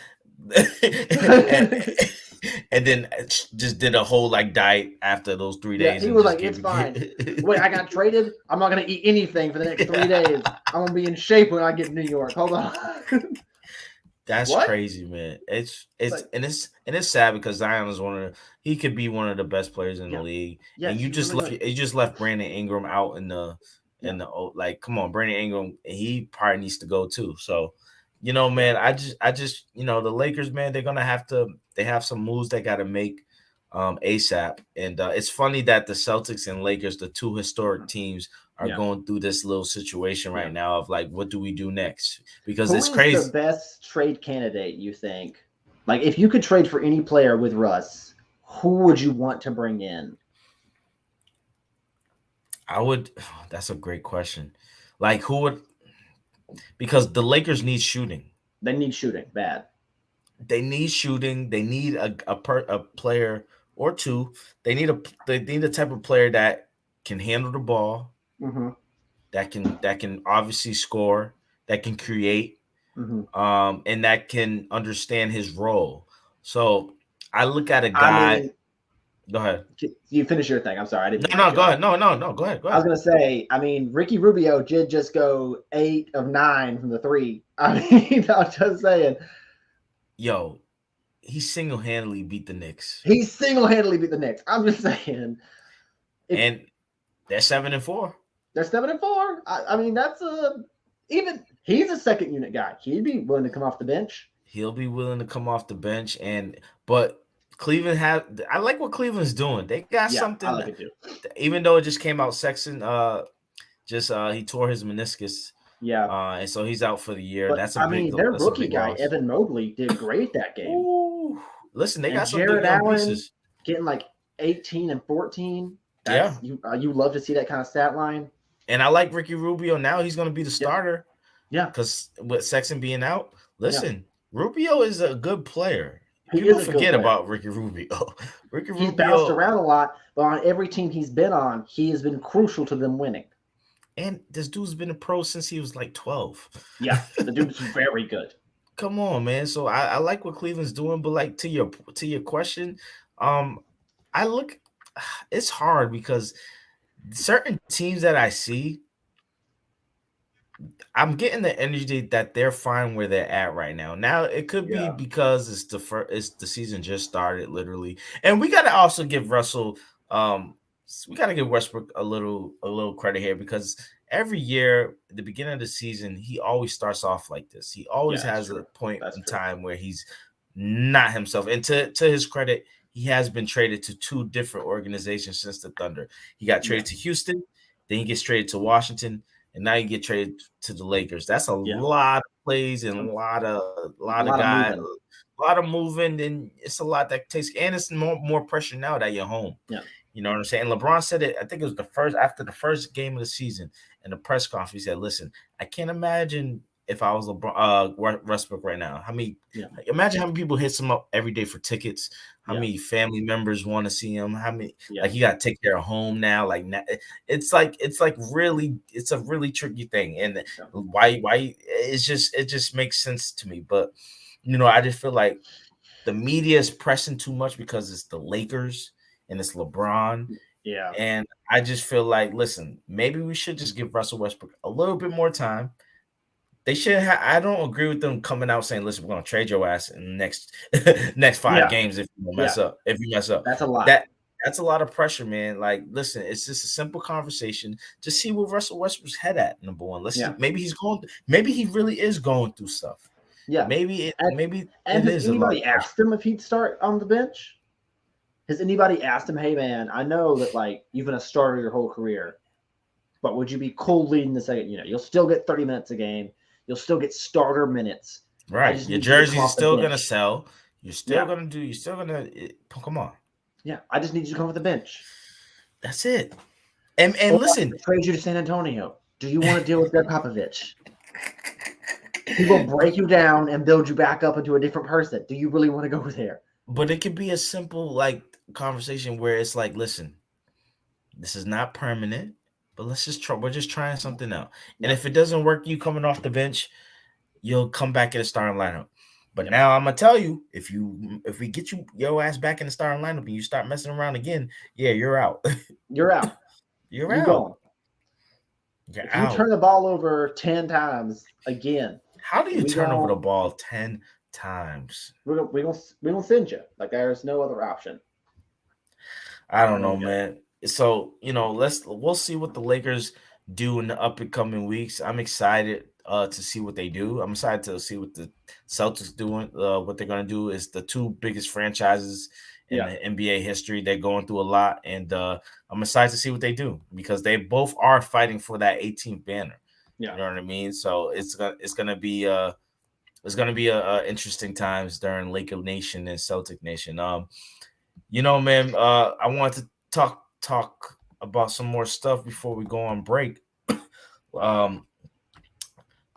and then just did a whole like diet after those 3 days. He was like, "It's fine. Wait, I got traded. I'm not gonna eat anything for the next 3 days. I'm gonna be in shape when I get to New York. Hold on." That's crazy, man. It's sad because Zion is he could be one of the best players in the league. Yeah, and you just left Brandon Ingram out in the like, come on, Brandon Ingram, he probably needs to go too. So, you know, man, I just the Lakers, man, they have some moves they got to make ASAP. And it's funny that the Celtics and Lakers, the two historic teams, are going through this little situation right now of like, what do we do next? Because it's crazy. Who's the best trade candidate, you think? Like, if you could trade for any player with Russ, who would you want to bring in? That's a great question. Like, who would? Because the Lakers need shooting. They need shooting bad. They need shooting. They need a player or two. They need a type of player that can handle the ball. That can obviously score, that can create, and that can understand his role. So I look at a guy. Go ahead. You finish your thing. I'm sorry. I didn't. No, go ahead. No, go ahead. I was gonna say. I mean, Ricky Rubio did just go 8 of 9 from the three. I mean, I'm just saying. Yo, he single-handedly beat the Knicks. I'm just saying. And they're 7-4. They're 7-4. I mean, that's he's a second unit guy. He'd be willing to come off the bench. He'll be willing to come off the bench, but Cleveland I like what Cleveland's doing. They got something. I like it too. Even though it just came out, Sexton he tore his meniscus. Yeah. And so he's out for the year. But, that's a big. Their rookie guy, Evan Mobley, did great that game. Ooh. Listen, they got some Jared good Allen pieces. Getting like 18 and 14. You love to see that kind of stat line. And I like Ricky Rubio. Now he's going to be the starter. Yeah. Because with Sexton being out, listen, Rubio is a good player. People forget about Ricky Rubio. He's bounced around a lot, but on every team he's been on, he has been crucial to them winning. And this dude's been a pro since he was like 12. Yeah, the dude's very good. Come on, man. So I like what Cleveland's doing, but like to your question, it's hard because certain teams that I see, I'm getting the energy that they're fine where they're at right now. Now it could be because it's the season just started, literally, and we got to also give Russell, we got to give Westbrook a little credit here because every year at the beginning of the season he always starts off like this. He always has a point in time where he's not himself, and to his credit, he has been traded to 2 different organizations since the Thunder. He got traded to Houston, then he gets traded to Washington. And now you get traded to the Lakers. That's a lot of plays and a lot of guys, a lot of moving, and it's a lot that takes. And it's more pressure now that you're home. Yeah, you know what I'm saying. LeBron said it. I think it was after the first game of the season in the press conference. He said, "Listen, I can't imagine if I was LeBron, Westbrook right now. Imagine how many people hits him up every day for tickets. How many family members want to see him? How many like you got to take care of home now? Like it's a really tricky thing. And why it just makes sense to me. But I just feel like the media is pressing too much because it's the Lakers and it's LeBron. Yeah. And I just feel like, listen, maybe we should just give Russell Westbrook a little bit more time. They should I don't agree with them coming out saying, listen, we're going to trade your ass in the next 5 games if you mess up. If you mess up. That's a lot. That's a lot of pressure, man. Like, listen, it's just a simple conversation. Just see where Russell Westbrook's head at, number one. Let's see. Maybe he really is going through stuff. Yeah. Maybe has anybody asked him if he'd start on the bench? Has anybody asked him, hey man, I know that like you've been a starter your whole career, but would you be cool leading the second? You'll still get 30 minutes a game. You'll still get starter minutes. Right. Your jersey is still gonna sell. You're still gonna do. You're still gonna come on. Yeah, I just need you to come off the bench. That's it. And listen, I trade you to San Antonio. Do you want to deal with Greg Popovich? He will break you down and build you back up into a different person. Do you really want to go there? But it could be a simple like conversation where it's like, listen, this is not permanent. But let's just try. We're just trying something out, and if it doesn't work, you coming off the bench, you'll come back in the starting lineup. But now I'm gonna tell you, if we get your ass back in the starting lineup and you start messing around again, you're out. You're out. You're out. If you turn the ball over 10 times again, how do you turn over the ball 10 times? We're gonna send you. Like there's no other option. I don't know, man. So, we'll see what the Lakers do in the up and coming weeks. I'm excited to see what they do. I'm excited to see what the Celtics doing. What they're going to do is the two biggest franchises in the NBA history. They're going through a lot, and I'm excited to see what they do because they both are fighting for that 18th banner. Yeah. You know what I mean? So it's gonna be interesting times during Laker Nation and Celtic Nation. Man, I wanted to talk about some more stuff before we go on break. Man,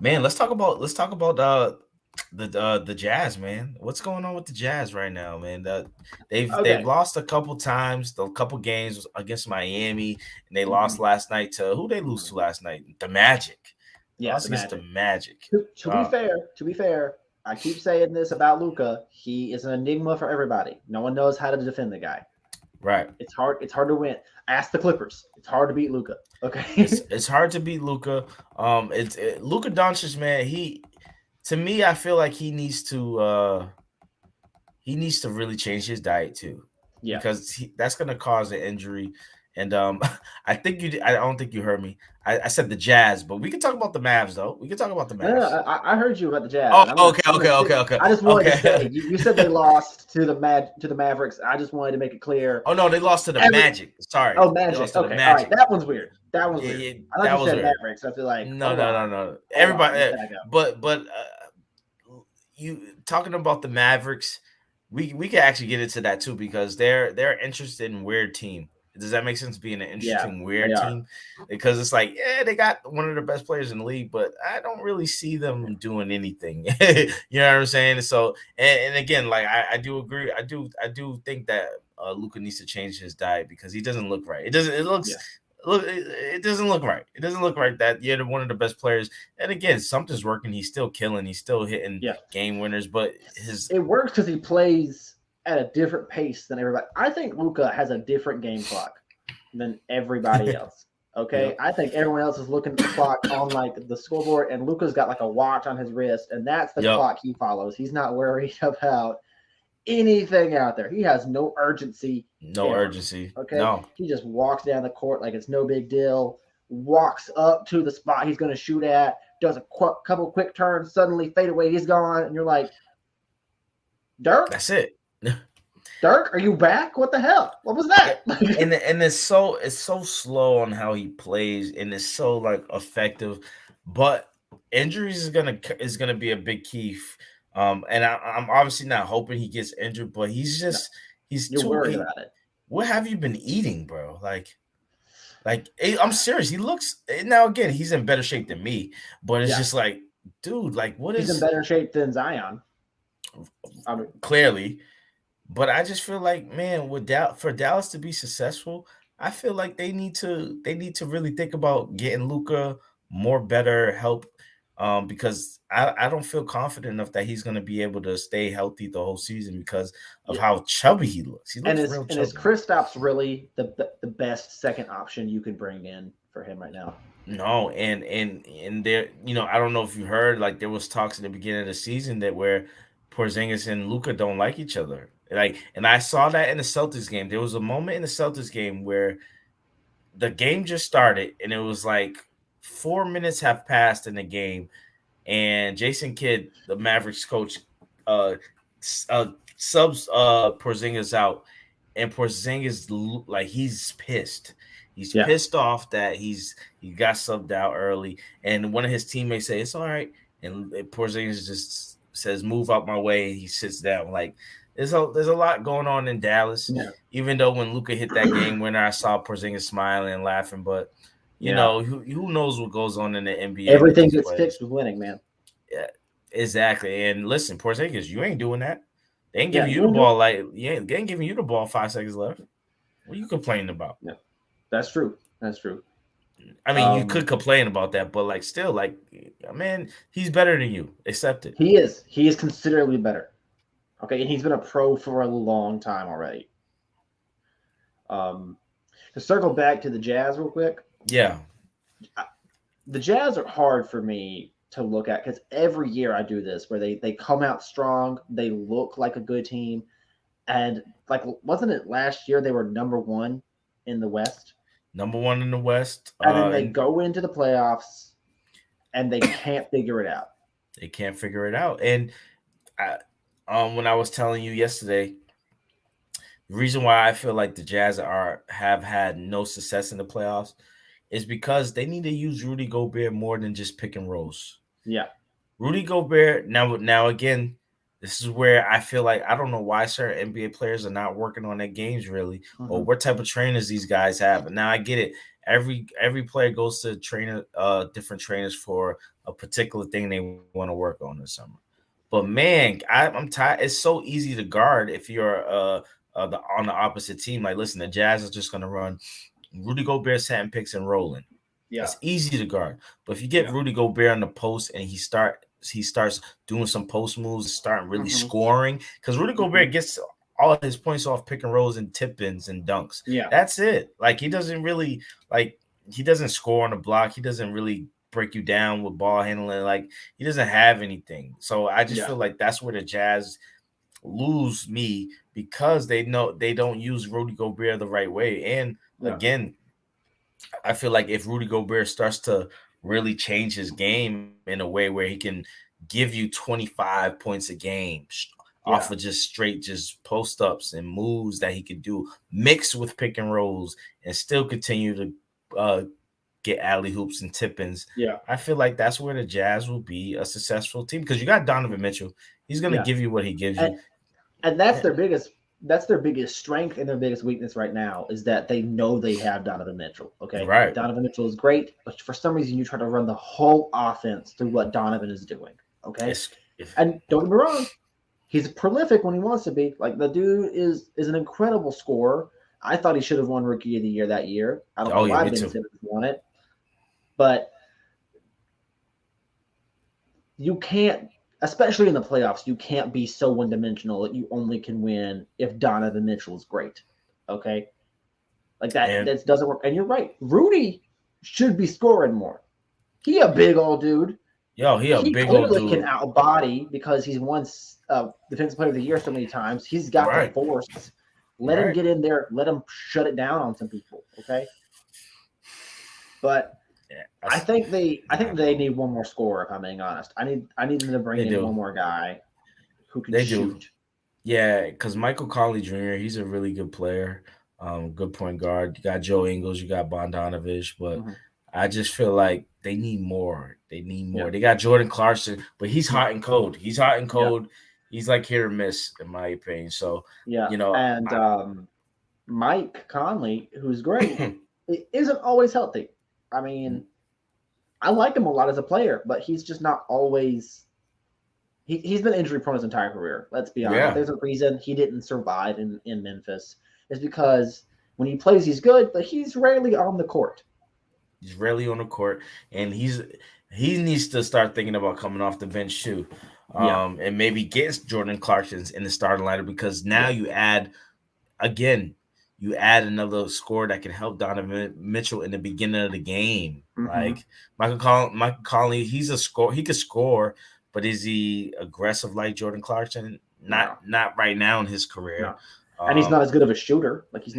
let's talk about the Jazz, man. What's going on with the Jazz right now, man? They've lost a couple times, a couple games against Miami, and they lost last night to who they lose to last night? The Magic. Yeah, against the Magic. To be fair, I keep saying this about Luka. He is an enigma for everybody. No one knows how to defend the guy. Right. It's hard to win. Ask the Clippers. It's hard to beat Luka. Okay. It's hard to beat Luka. Luka Doncic, man, to me, I feel like he needs to really change his diet too. Yeah. Because that's gonna cause an injury. And I don't think you heard me. I said the Jazz, but we can talk about the Mavs though. We can talk about the Mavs. No, I heard you about the Jazz. Oh, okay. I just wanted to say you said they lost to the Mavericks. I just wanted to make it clear. Oh no, they lost to the Magic. Sorry. Oh, Magic. Okay, all right. That one's weird. That was weird. Yeah, I thought you said weird. Mavericks. I feel like no. Everybody, but you talking about the Mavericks? We can actually get into that too because they're interested in weird team. Does that make sense? Being an interesting, weird team, because it's like, they got one of the best players in the league, but I don't really see them doing anything. You know what I'm saying? So, and again, like I do agree. I do think that Luka needs to change his diet because he doesn't look right. It doesn't look right. It doesn't look right that you're one of the best players. And again, something's working. He's still killing. He's still hitting game winners. But it works because he plays at a different pace than everybody. I think Luka has a different game clock than everybody else. Okay. I think everyone else is looking at the clock on like the scoreboard, and Luka's got like a watch on his wrist, and that's the clock he follows. He's not worried about anything out there. He has no urgency. Okay. No. He just walks down the court like it's no big deal, walks up to the spot he's going to shoot at, does a couple quick turns, suddenly fade away, he's gone, and you're like, Dirk? That's it. Dirk, are you back? What the hell? What was that? and it's so slow on how he plays, and it's so like effective. But injuries is gonna be a big key. And I'm obviously not hoping he gets injured, but he's too worried about it. What have you been eating, bro? Like I'm serious. He looks now again. He's in better shape than me, but it's just like dude, like what He's in better shape than Zion. Clearly. But I just feel like, man, for Dallas to be successful, I feel like they need to really think about getting Luka more better help, because I don't feel confident enough that he's going to be able to stay healthy the whole season because of how chubby he looks. He looks real chubby. And is Kristaps really the best second option you could bring in for him right now? No, and there, I don't know if you heard, like there was talks at the beginning of the season that where Porzingis and Luka don't like each other. And I saw that in the Celtics game. There was a moment in the Celtics game where the game just started and it was like 4 minutes have passed in the game, and Jason Kidd, the Mavericks coach, subs Porzingis out, and Porzingis like he's pissed. He's pissed off that he got subbed out early, and one of his teammates say it's all right, and Porzingis just says move out my way. He sits down. Like there's a lot going on in Dallas. Yeah. Even though when Luka hit that game winner, I saw Porzingis smiling and laughing, but you know who knows what goes on in the NBA. Everything gets fixed with winning, man. Yeah, exactly. And listen, Porzingis, you ain't doing that. They ain't giving you the ball they ain't giving you the ball 5 seconds left. What are you complaining about? Yeah. That's true. I mean, you could complain about that, but like still, like, man, he's better than you. Accept it. He is. He is considerably better. Okay, and he's been a pro for a long time already. To circle back to the Jazz real quick. Yeah. The Jazz are hard for me to look at because every year I do this where they come out strong, they look like a good team, and like wasn't it last year they were number 1 in the West? Number 1 in the West. And then they go into the playoffs and they can't figure it out. They can't figure it out. And when I was telling you yesterday, the reason why I feel like the Jazz have had no success in the playoffs is because they need to use Rudy Gobert more than just pick and rolls. Yeah. Rudy Gobert, now again, this is where I feel like I don't know why certain NBA players are not working on their games really, or what type of trainers these guys have. And now I get it. Every player goes to different trainers for a particular thing they want to work on this summer. But man, I'm tired. It's so easy to guard if you're on the opposite team. Like, listen, the Jazz are just going to run Rudy Gobert setting picks and rolling. Yeah, it's easy to guard. But if you get Rudy Gobert on the post and he starts doing some post moves, starting really scoring, because Rudy Gobert gets all of his points off pick and rolls and tip-ins and dunks. Yeah, that's it. Like he doesn't score on the block. He doesn't really break you down with ball handling. Like he doesn't have anything. So I just feel like that's where the Jazz lose me because they know they don't use Rudy Gobert the right way. And again, I feel like if Rudy Gobert starts to really change his game in a way where he can give you 25 points a game off of just straight post ups and moves that he can do mixed with pick and rolls and still continue to get alley hoops and tip-ins. Yeah, I feel like that's where the Jazz will be a successful team because you got Donovan Mitchell. He's going to give you what he gives you. And that's their biggest strength and their biggest weakness right now is that they know they have Donovan Mitchell. Okay. Right. Donovan Mitchell is great, but for some reason you try to run the whole offense through what Donovan is doing. Okay. And don't get me wrong, he's prolific when he wants to be. Like the dude is an incredible scorer. I thought he should have won Rookie of the Year that year. I don't know why Ben Simmons won it. But you can't, especially in the playoffs, you can't be so one-dimensional that you only can win if Donovan Mitchell is great. Okay? Like that doesn't work. And you're right. Rudy should be scoring more. He a big old dude. Yo, he big old dude. He can out-body because he's won Defensive Player of the Year so many times. He's got the force. Let him get in there. Let him shut it down on some people. Okay? But I think they need one more scorer, if I'm being honest. I need them to bring in one more guy who can shoot. Yeah, because Michael Conley Jr., he's a really good player, good point guard. You got Joe Ingles, you got Bogdanovich, but I just feel like they need more. They need more. They got Jordan Clarkson, but he's hot and cold. He's hot and cold. Yeah. He's like hit or miss, in my opinion. So, and Mike Conley, who's great, isn't always healthy. I mean, I like him a lot as a player, but he's just not always. He's been injury prone his entire career. Let's be honest. Yeah. There's a reason he didn't survive in Memphis. It's because when he plays, he's good, but he's rarely on the court. He's rarely on the court, and he needs to start thinking about coming off the bench too, and maybe get Jordan Clarkson in the starting lineup, because now you add another scorer that can help Donovan Mitchell in the beginning of the game. Like Michael Conley, he's a score. He could score, but is he aggressive like Jordan Clarkson? Not right now in his career. No. And he's not as good of a shooter. Like he's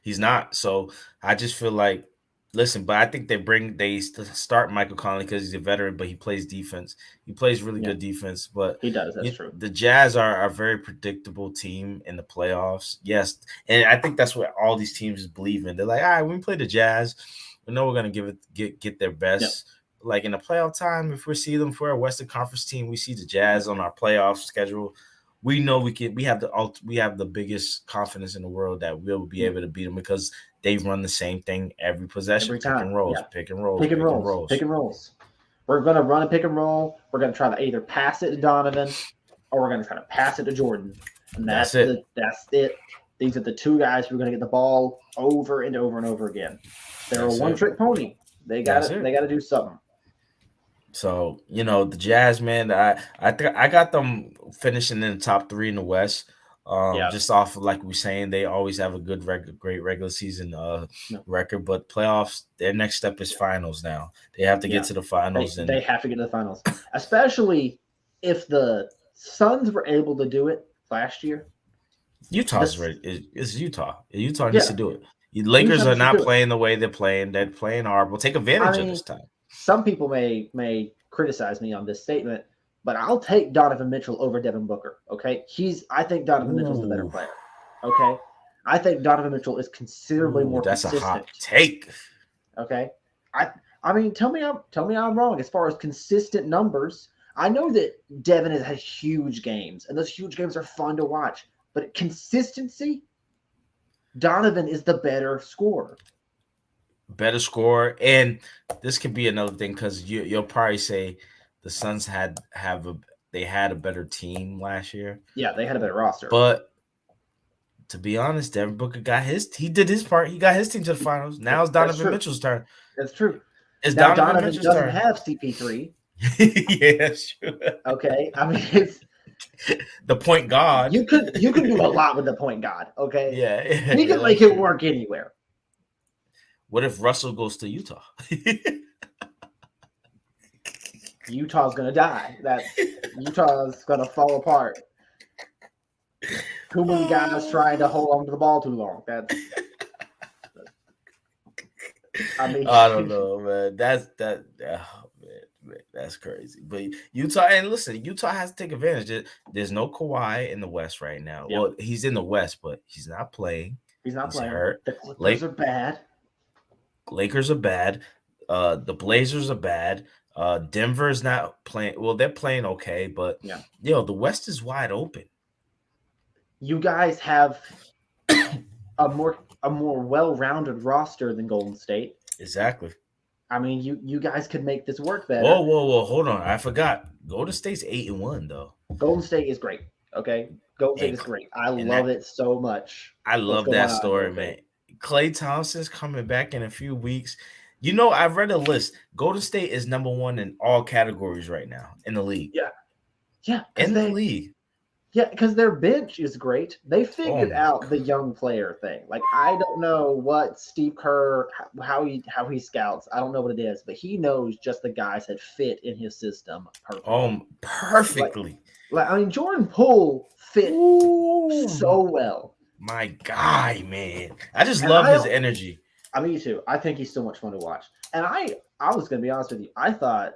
he's not. So I just feel like, listen, but I think they start Michael Conley because he's a veteran, but he plays defense. He plays really good defense, but he does. That's true. The Jazz are a very predictable team in the playoffs. Yes, and I think that's what all these teams believe in. They're like, all right, when we play the Jazz, we know we're gonna get their best. Yep. Like in the playoff time, if we see them for a Western Conference team, we see the Jazz on our playoff schedule. We know we have the biggest confidence in the world that we'll be able to beat them, because they run the same thing every possession. Every time. Pick and rolls. We're going to run a pick and roll. We're going to try to either pass it to Donovan or we're going to try to pass it to Jordan. And that's it. That's it. These are the two guys who are going to get the ball over and over and over again. They're a one-trick pony. They got to do something. So, the Jazz, man, I think I got them finishing in the top 3 in the West. Just off of, like we're saying, they always have a great regular season record, but playoffs, their next step is finals now. They have to get to the finals. They have to get to the finals, especially if the Suns were able to do it last year. Utah's ready. It's Utah. Utah needs to do it. The Lakers are not playing the way they're playing. They're playing horrible. Take advantage of this time. Some people may criticize me on this statement, but I'll take Donovan Mitchell over Devin Booker. Okay, I think Donovan Mitchell's the better player. Okay, I think Donovan Mitchell is considerably more consistent. That's a hot take. Okay, I mean, tell me I'm wrong as far as consistent numbers. I know that Devin has had huge games, and those huge games are fun to watch. But consistency, Donovan is the better scorer. And this could be another thing, because you'll probably say the Suns had a better team last year. Yeah, they had a better roster. But to be honest, Devin Booker he did his part. He got his team to the finals. Now it's Donovan Mitchell's turn. That's true. It's Donovan doesn't have CP3. Yeah, that's true. Okay, I mean it's the point guard. You could do a lot with the point guard. Okay, yeah, he can make it work anywhere. What if Russell goes to Utah? Utah's gonna die. Utah's gonna fall apart. Too many guys trying to hold on to the ball too long. I don't know, man. That's crazy. But Utah has to take advantage. There's no Kawhi in the West right now. Yep. Well, he's in the West, but he's not playing. He's playing. Hurt. The Lakers are bad. The Blazers are bad. Denver's not playing. Well, they're playing okay, but the West is wide open. You guys have a more well-rounded roster than Golden State. Exactly. I mean, you guys could make this work better. Whoa! Hold on, I forgot. Golden State's 8-1 though. Golden State is great. Okay, Golden State is great. I love it so much. I love that story, man. Klay Thompson's coming back in a few weeks. I've read a list. Golden State is number 1 in all categories right now in the league. Yeah, in the league. Yeah, because their bench is great. They figured out the young player thing. Like, I don't know what Steve Kerr, how he scouts. I don't know what it is, but he knows just the guys that fit in his system perfectly. Perfectly. Jordan Poole fit so well. My guy, man. I just love his energy. Me too. I think he's so much fun to watch. And I was going to be honest with you. I thought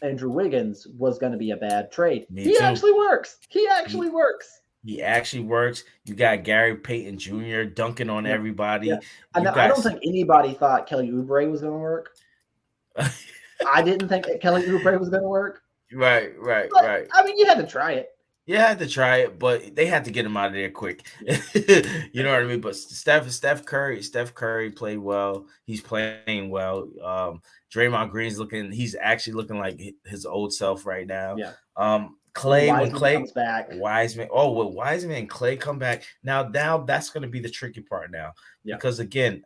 Andrew Wiggins was going to be a bad trade. He actually works. He actually works. You got Gary Payton Jr. dunking on everybody. Yeah. And I don't think anybody thought Kelly Oubre was going to work. I didn't think Kelly Oubre was going to work. Right. I mean, you had to try it. Yeah, I had to try it, but they had to get him out of there quick. You know what I mean? But Steph Curry played well. He's playing well. Draymond Green's he's actually looking like his old self right now. Yeah. Clay, when Clay comes back, Wiseman. Oh, when Wiseman and Clay come back, now that's going to be the tricky part now. Yeah. Because again,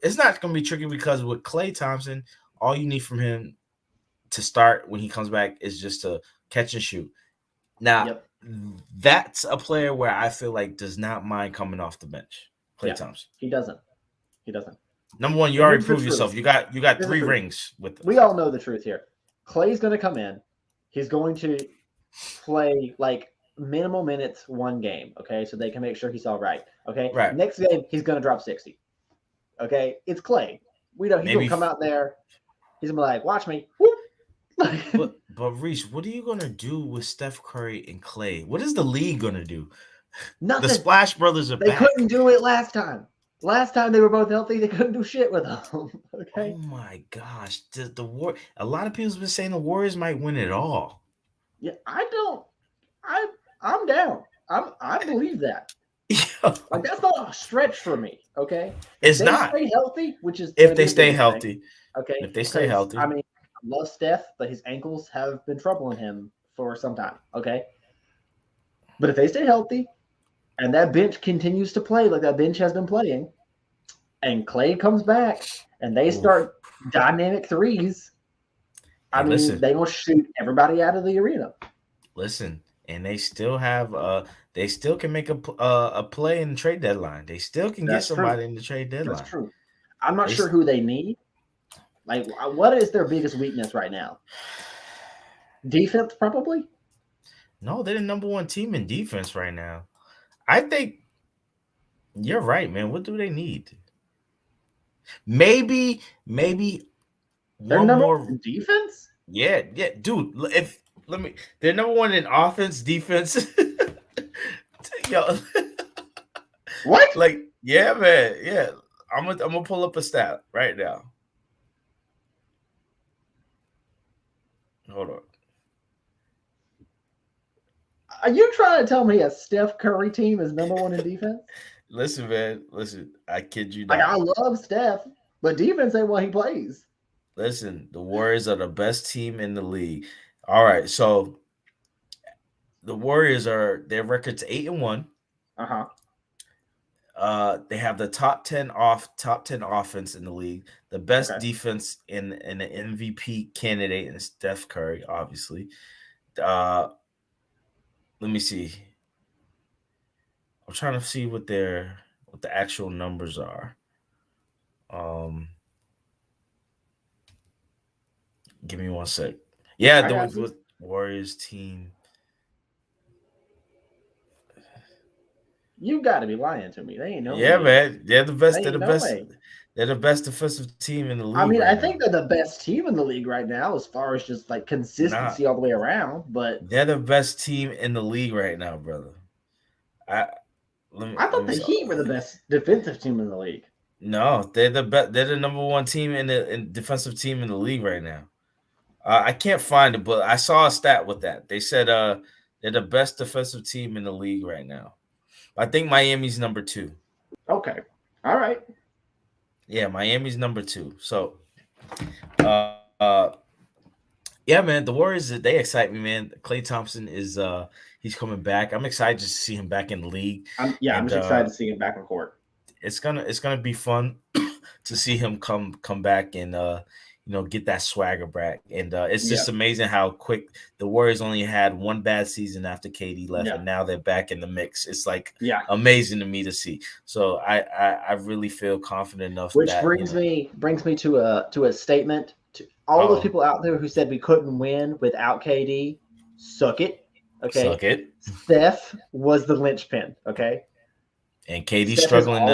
it's not going to be tricky because with Klay Thompson, all you need from him to start when he comes back is just to catch and shoot. Now, that's a player where I feel like does not mind coming off the bench. Klay Thompson. He doesn't. Number one, you already proved yourself. You got 3 rings with us. We all know the truth here. Clay's going to come in. He's going to play like minimal minutes one game, okay? So they can make sure he's all right, okay? Right. Next game, he's going to drop 60, okay? It's Clay. We know he's going to come out there. He's going to be like, watch me. Whoop. But Reese, what are you gonna do with Steph Curry and Clay? What is the league gonna do? Nothing. The Splash Brothers are They back. couldn't do it last time. Last time they were both healthy, they couldn't do shit with them. Okay. Oh my gosh, the war. A lot of people's been saying the Warriors might win it all. Yeah, I'm down. I believe that. Like that's not a stretch for me. Okay. It's if they not. stay healthy, which is if they stay healthy. Okay. If they stay healthy. I mean, I love Steph, but his ankles have been troubling him for some time. Okay. But if they stay healthy and that bench continues to play like that bench has been playing, and Clay comes back and they start dynamic threes, I mean, they will shoot everybody out of the arena. Listen, and they still have they still can make a play in the trade deadline. They still can get somebody in the trade deadline. That's true. I'm not sure who they need. Like, what is their biggest weakness right now? Defense, probably? No, they're the number one team in defense right now. I think you're right, man. What do they need? Maybe they're one number more one in defense? Yeah, dude. They're number one in offense, defense. Yo, what? Like, yeah, man. Yeah, I'm gonna pull up a stat right now. Hold on. Are you trying to tell me a Steph Curry team is number one in defense? Listen, man. Listen, I kid you not. Like, I love Steph, but defense ain't what he plays. Listen, the Warriors are the best team in the league. All right, so the Warriors their record's 8-1. They have the top 10 offense in the league. The best defense in an MVP candidate is Steph Curry, obviously. Let me see. I'm trying to see what the actual numbers are. Give me 1 sec. Yeah, the Warriors team. You got to be lying to me. They ain't no Yeah, way. man. They're the best. They're the best. They're the best defensive team in the league. I mean, right I think they're the best team in the league right now as far as just like consistency all the way around. But they're the best team in the league right now, brother. I thought the Heat were the best defensive team in the league. No, they're the best. They're the number one team in defensive team in the league right now. I can't find it, but I saw a stat with that. They said they're the best defensive team in the league right now. I think Miami's number 2. Okay. All right. Yeah, Miami's number 2. So, yeah, man, the Warriors, they excite me, man. Klay Thompson is he's coming back. I'm excited to see him back in the league. I'm just excited to see him back on court. It's gonna be fun to see him come back and get that swagger back. And it's just amazing how quick the Warriors only had one bad season after KD left, and now they're back in the mix. It's like amazing to me to see. So I really feel confident enough. Which brings me to a statement to all those people out there who said we couldn't win without KD. Suck it. Okay. Suck it. Steph was the linchpin. Okay. And KD's struggling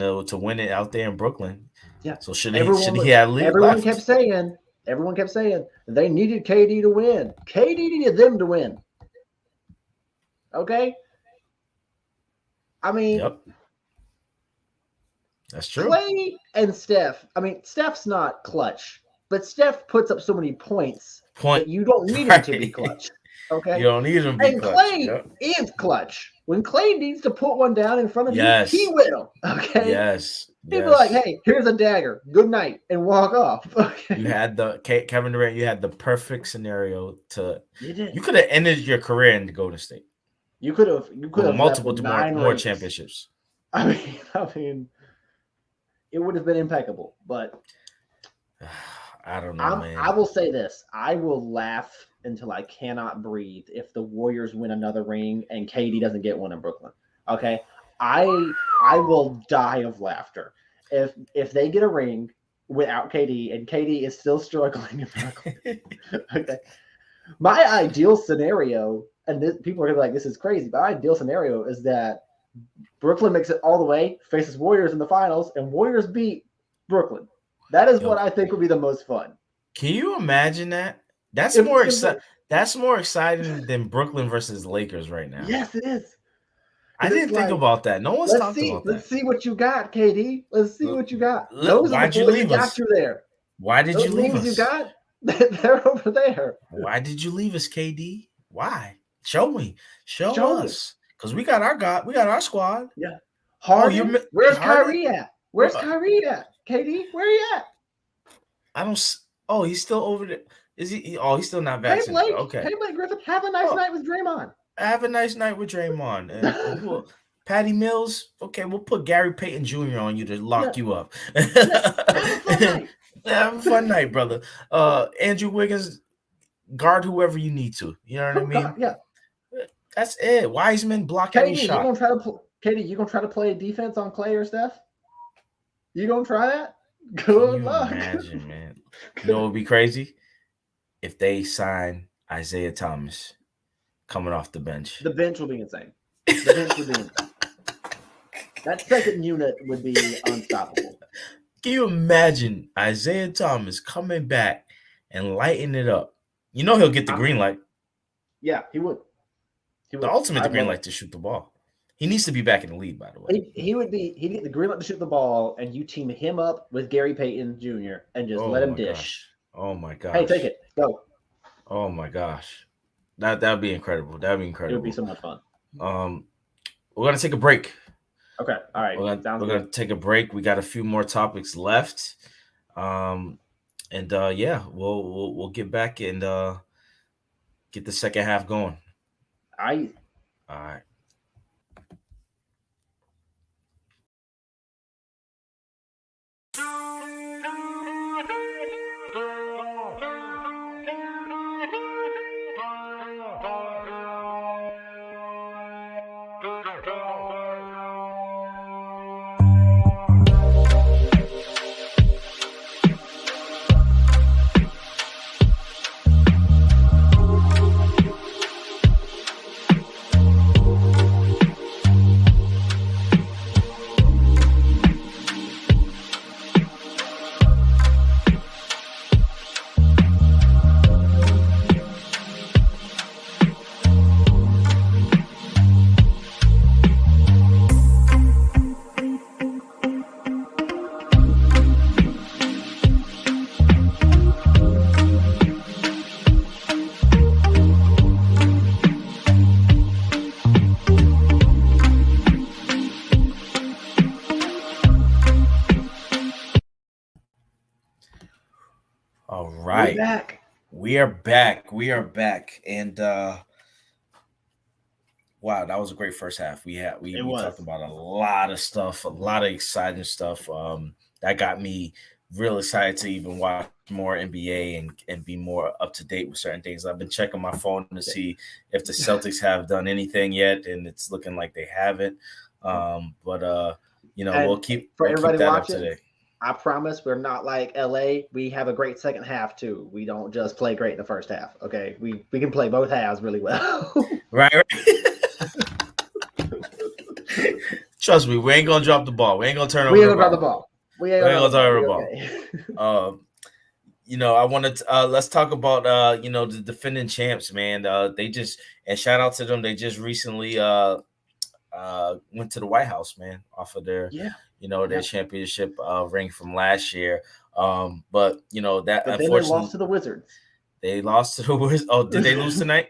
to win it out there in Brooklyn. Yeah. So should he have lead? Everyone kept saying they needed KD to win. KD needed them to win. Okay. I mean, that's true. Clay and Steph. I mean, Steph's not clutch, but Steph puts up so many points Point. But you don't need him to be clutch. Okay. You don't need him to be and clutch. Clay is clutch. When Clay needs to put one down in front of you, he will. Okay. Yes. He'd be like, "Hey, here's a dagger. Good night," and walk off. Okay. You had Kevin Durant. You had the perfect scenario to. You did. You could have ended your career in Golden State. You could have. You could have multiple more rings. championships. I mean, it would have been impeccable. But I don't know, man. I will say this: I will laugh until I cannot breathe if the Warriors win another ring and KD doesn't get one in Brooklyn. Okay, I will die of laughter if they get a ring without KD and KD is still struggling in Brooklyn. Okay, my ideal scenario, and people are gonna be like, "This is crazy," but my ideal scenario is that Brooklyn makes it all the way, faces Warriors in the finals, and Warriors beat Brooklyn. That is what I think would be the most fun. Can you imagine that? That's more exciting. That's more exciting than Brooklyn versus Lakers right now. Yes, it is. I didn't think about that. No one's talked about that. Let's see what you got, KD. Let's see what you got. Why'd you leave us? Got you there. Why did you leave us? You got? They're over there. Why did you leave us, KD? Why? Show me. Show us. Because we got our squad. Yeah. Harden. Where's Kyrie at? Where's Kyrie at? KD, where you at? I don't. Oh, he's still over there. Is he? Oh, he's still not vaccinated. Okay. Hey, Blake Griffin, have a nice night with Draymond. Have a nice night with Draymond. And Patty Mills. Okay, we'll put Gary Payton Jr. on you to lock you up. Have a fun night, brother. Andrew Wiggins, guard whoever you need to. You know what I mean? Yeah. That's it. Wiseman, block any shot. Katie, you gonna try to play defense on Clay or Steph? You gonna try that? Good luck. Imagine, man. You know what would be crazy? If they sign Isaiah Thomas coming off the bench. The bench will be insane. The bench would be insane. That second unit would be unstoppable. Can you imagine Isaiah Thomas coming back and lighting it up? You know he'll get the green light. Yeah, he would. The ultimate green light to shoot the ball. He needs to be back in the league, by the way. He'd get the green light to shoot the ball, and you team him up with Gary Payton Jr. and just let him dish. Gosh. Oh my gosh. Hey, take it. Go. Oh my gosh. That'd be incredible. That'd be incredible. It would be so much fun. We're gonna take a break. Okay. All right. We're gonna take a break. We got a few more topics left. We'll get back and get the second half going. All right. All right. We are back. And wow, that was a great first half. We talked about a lot of stuff, a lot of exciting stuff. That got me real excited to even watch more NBA and be more up to date with certain things. I've been checking my phone to see if the Celtics have done anything yet, and it's looking like they haven't. We'll keep that up today. I promise we're not like LA. We have a great second half too. We don't just play great in the first half. Okay, we can play both halves really well. Right. Trust me, we ain't gonna drop the ball. We ain't gonna turn over. We ain't gonna drop the ball. We ain't gonna turn over the ball. I wanted to let's talk about the defending champs, man. They just, and shout out to them. They just recently went to the White House, man, off of their their championship ring from last year. But unfortunately they lost to the Wizards. They lost to the Wizards. Oh, did they lose tonight?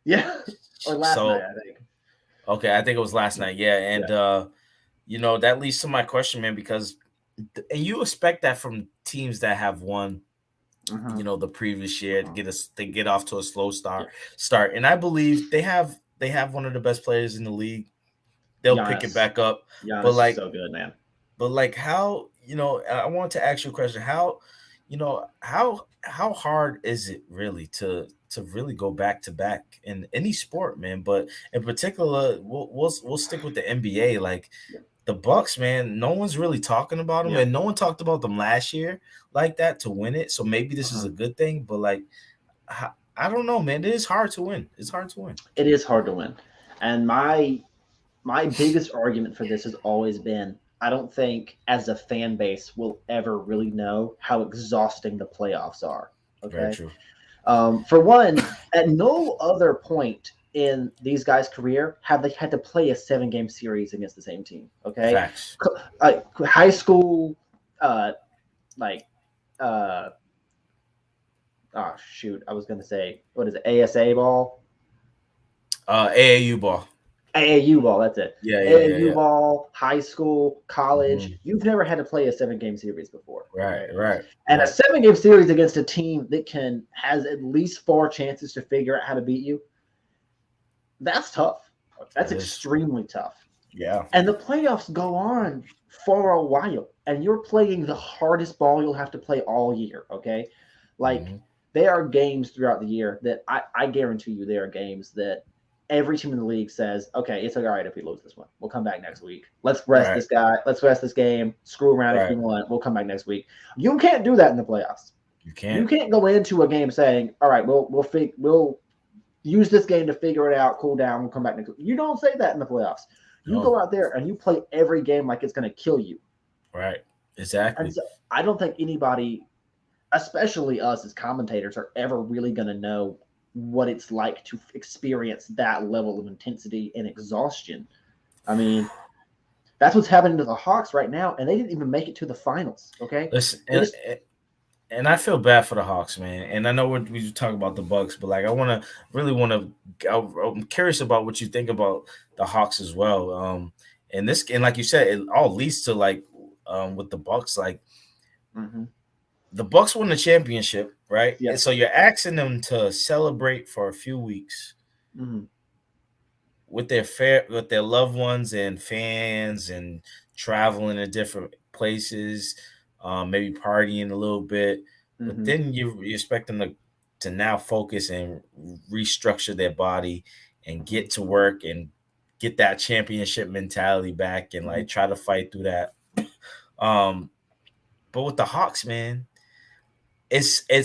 Yeah, or last night, I think. Okay, I think it was last night. Yeah, and that leads to my question, man, because and you expect that from teams that have won, the previous year to get off to a slow start. And I believe they have one of the best players in the league. They'll pick it back up. Giannis is so good, man. But like how, I want to ask you a question. How hard is it really to really go back to back in any sport, man? But in particular, we'll stick with the NBA. Like the Bucks, man, no one's really talking about them, and no one talked about them last year like that to win it. So maybe this is a good thing. But like, I don't know, man. It is hard to win. It's hard to win. It is hard to win, and my biggest argument for this has always been, I don't think as a fan base we'll ever really know how exhausting the playoffs are. Okay. Very true. For one, at no other point in these guys' career have they had to play a 7-game series against the same team. Okay. Facts. High school, I was going to say, what is it? ASA ball? AAU ball. AAU ball, that's it. Yeah, AAU ball, high school, college. You've never had to play a 7-game series before. Right. And a 7-game series against a team that has at least 4 chances to figure out how to beat you, that's tough. That's extremely tough. Yeah. And the playoffs go on for a while, and you're playing the hardest ball you'll have to play all year, okay? Like, there are games throughout the year that I guarantee you there are games that every team in the league says, okay, it's all right if we lose this one. We'll come back next week. Let's rest this guy. Let's rest this game. Screw around if you want. We'll come back next week. You can't do that in the playoffs. You can't. You can't go into a game saying, all right, we'll use this game to figure it out, cool down, we'll come back next week. You don't say that in the playoffs. You go out there and you play every game like it's going to kill you. Right. Exactly. And so I don't think anybody, especially us as commentators, are ever really going to know what it's like to experience that level of intensity and exhaustion. I mean, that's what's happening to the Hawks right now, and they didn't even make it to the finals. Okay, listen, and I feel bad for the Hawks, man. And I know we talk about the Bucks, but like I'm curious about what you think about the Hawks as well. And like you said, it all leads to like with the Bucks, like. The Bucks won the championship, right? Yes. And so you're asking them to celebrate for a few weeks with their loved ones and fans, and traveling to different places, maybe partying a little bit. But then you expect them to now focus and restructure their body and get to work and get that championship mentality back and like try to fight through that. But with the Hawks, man, it's I'm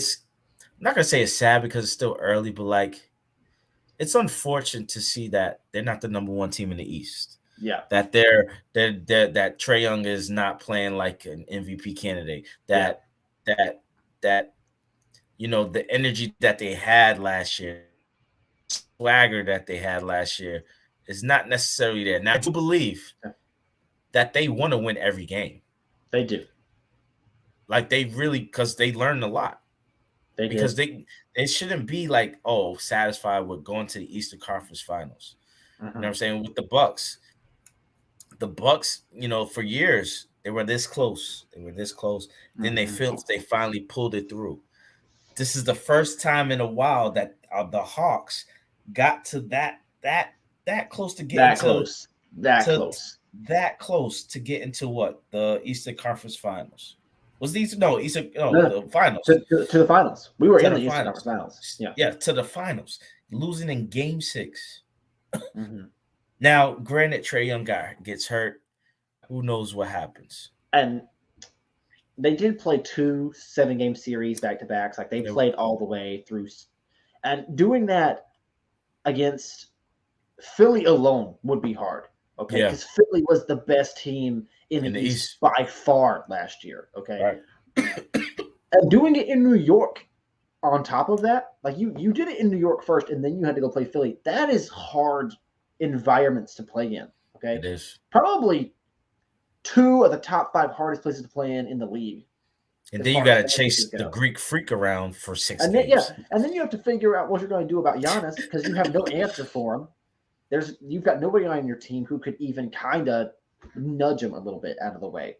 not gonna say it's sad because it's still early, but like it's unfortunate to see that they're not the number 1 team in the East. Yeah, that that Trae Young is not playing like an MVP candidate. That the energy that they had last year, swagger that they had last year, is not necessarily there. Now I do believe that they want to win every game. They do. Like they really, because they learned a lot. They shouldn't be like, satisfied with going to the Eastern Conference Finals. You know what I'm saying? With the Bucks, for years they were this close. Then they finally pulled it through. This is the first time in a while that the Hawks got to that close to get that close to get into what, the Eastern Conference Finals. The finals. To the finals. We were in the Eastern Conference Finals. Yeah, to the finals. Losing in Game 6. Now, granted, Trae Young gets hurt. Who knows what happens? And they did play 2 7-game series back-to-backs. Like, they played all the way through. And doing that against Philly alone would be hard. Okay, because Philly was the best team in the East by far last year. Okay, right. And doing it in New York on top of that, like you did it in New York first, and then you had to go play Philly. That is hard environments to play in. Okay, it is probably 2 of the top 5 hardest places to play in the league. And then you got to chase the Greek freak around for 6 games. And then you have to figure out what you're going to do about Giannis because you have no answer for him. You've got nobody on your team who could even kind of nudge him a little bit out of the way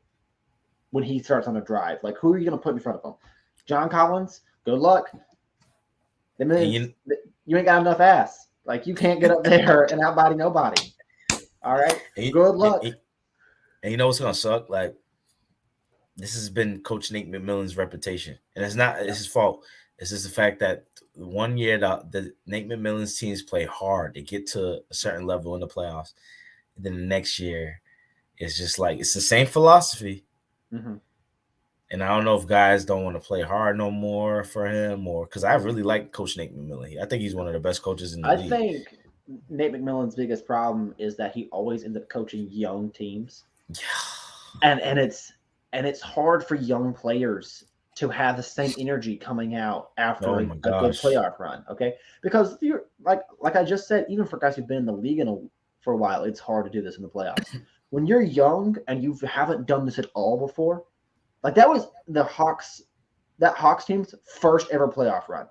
when he starts on a drive. Like, who are you going to put in front of him? John Collins? Good luck. You ain't got enough ass. Like, you can't get up there and outbody nobody. All right? Good luck. And you know what's going to suck? Like, this has been Coach Nate McMillan's reputation. And it's not his fault. It's just the fact that 1 year the Nate McMillan's teams play hard. They get to a certain level in the playoffs. And then the next year, it's just like it's the same philosophy. Mm-hmm. And I don't know if guys don't want to play hard no more for him or because I really like Coach Nate McMillan. I think he's one of the best coaches in the league. I think Nate McMillan's biggest problem is that he always ends up coaching young teams. Yeah. And it's hard for young players to have the same energy coming out after a good playoff run, okay? Because you're like I just said, even for guys who've been in the league for a while, it's hard to do this in the playoffs. When you're young and you haven't done this at all before, like that was that Hawks team's first ever playoff run.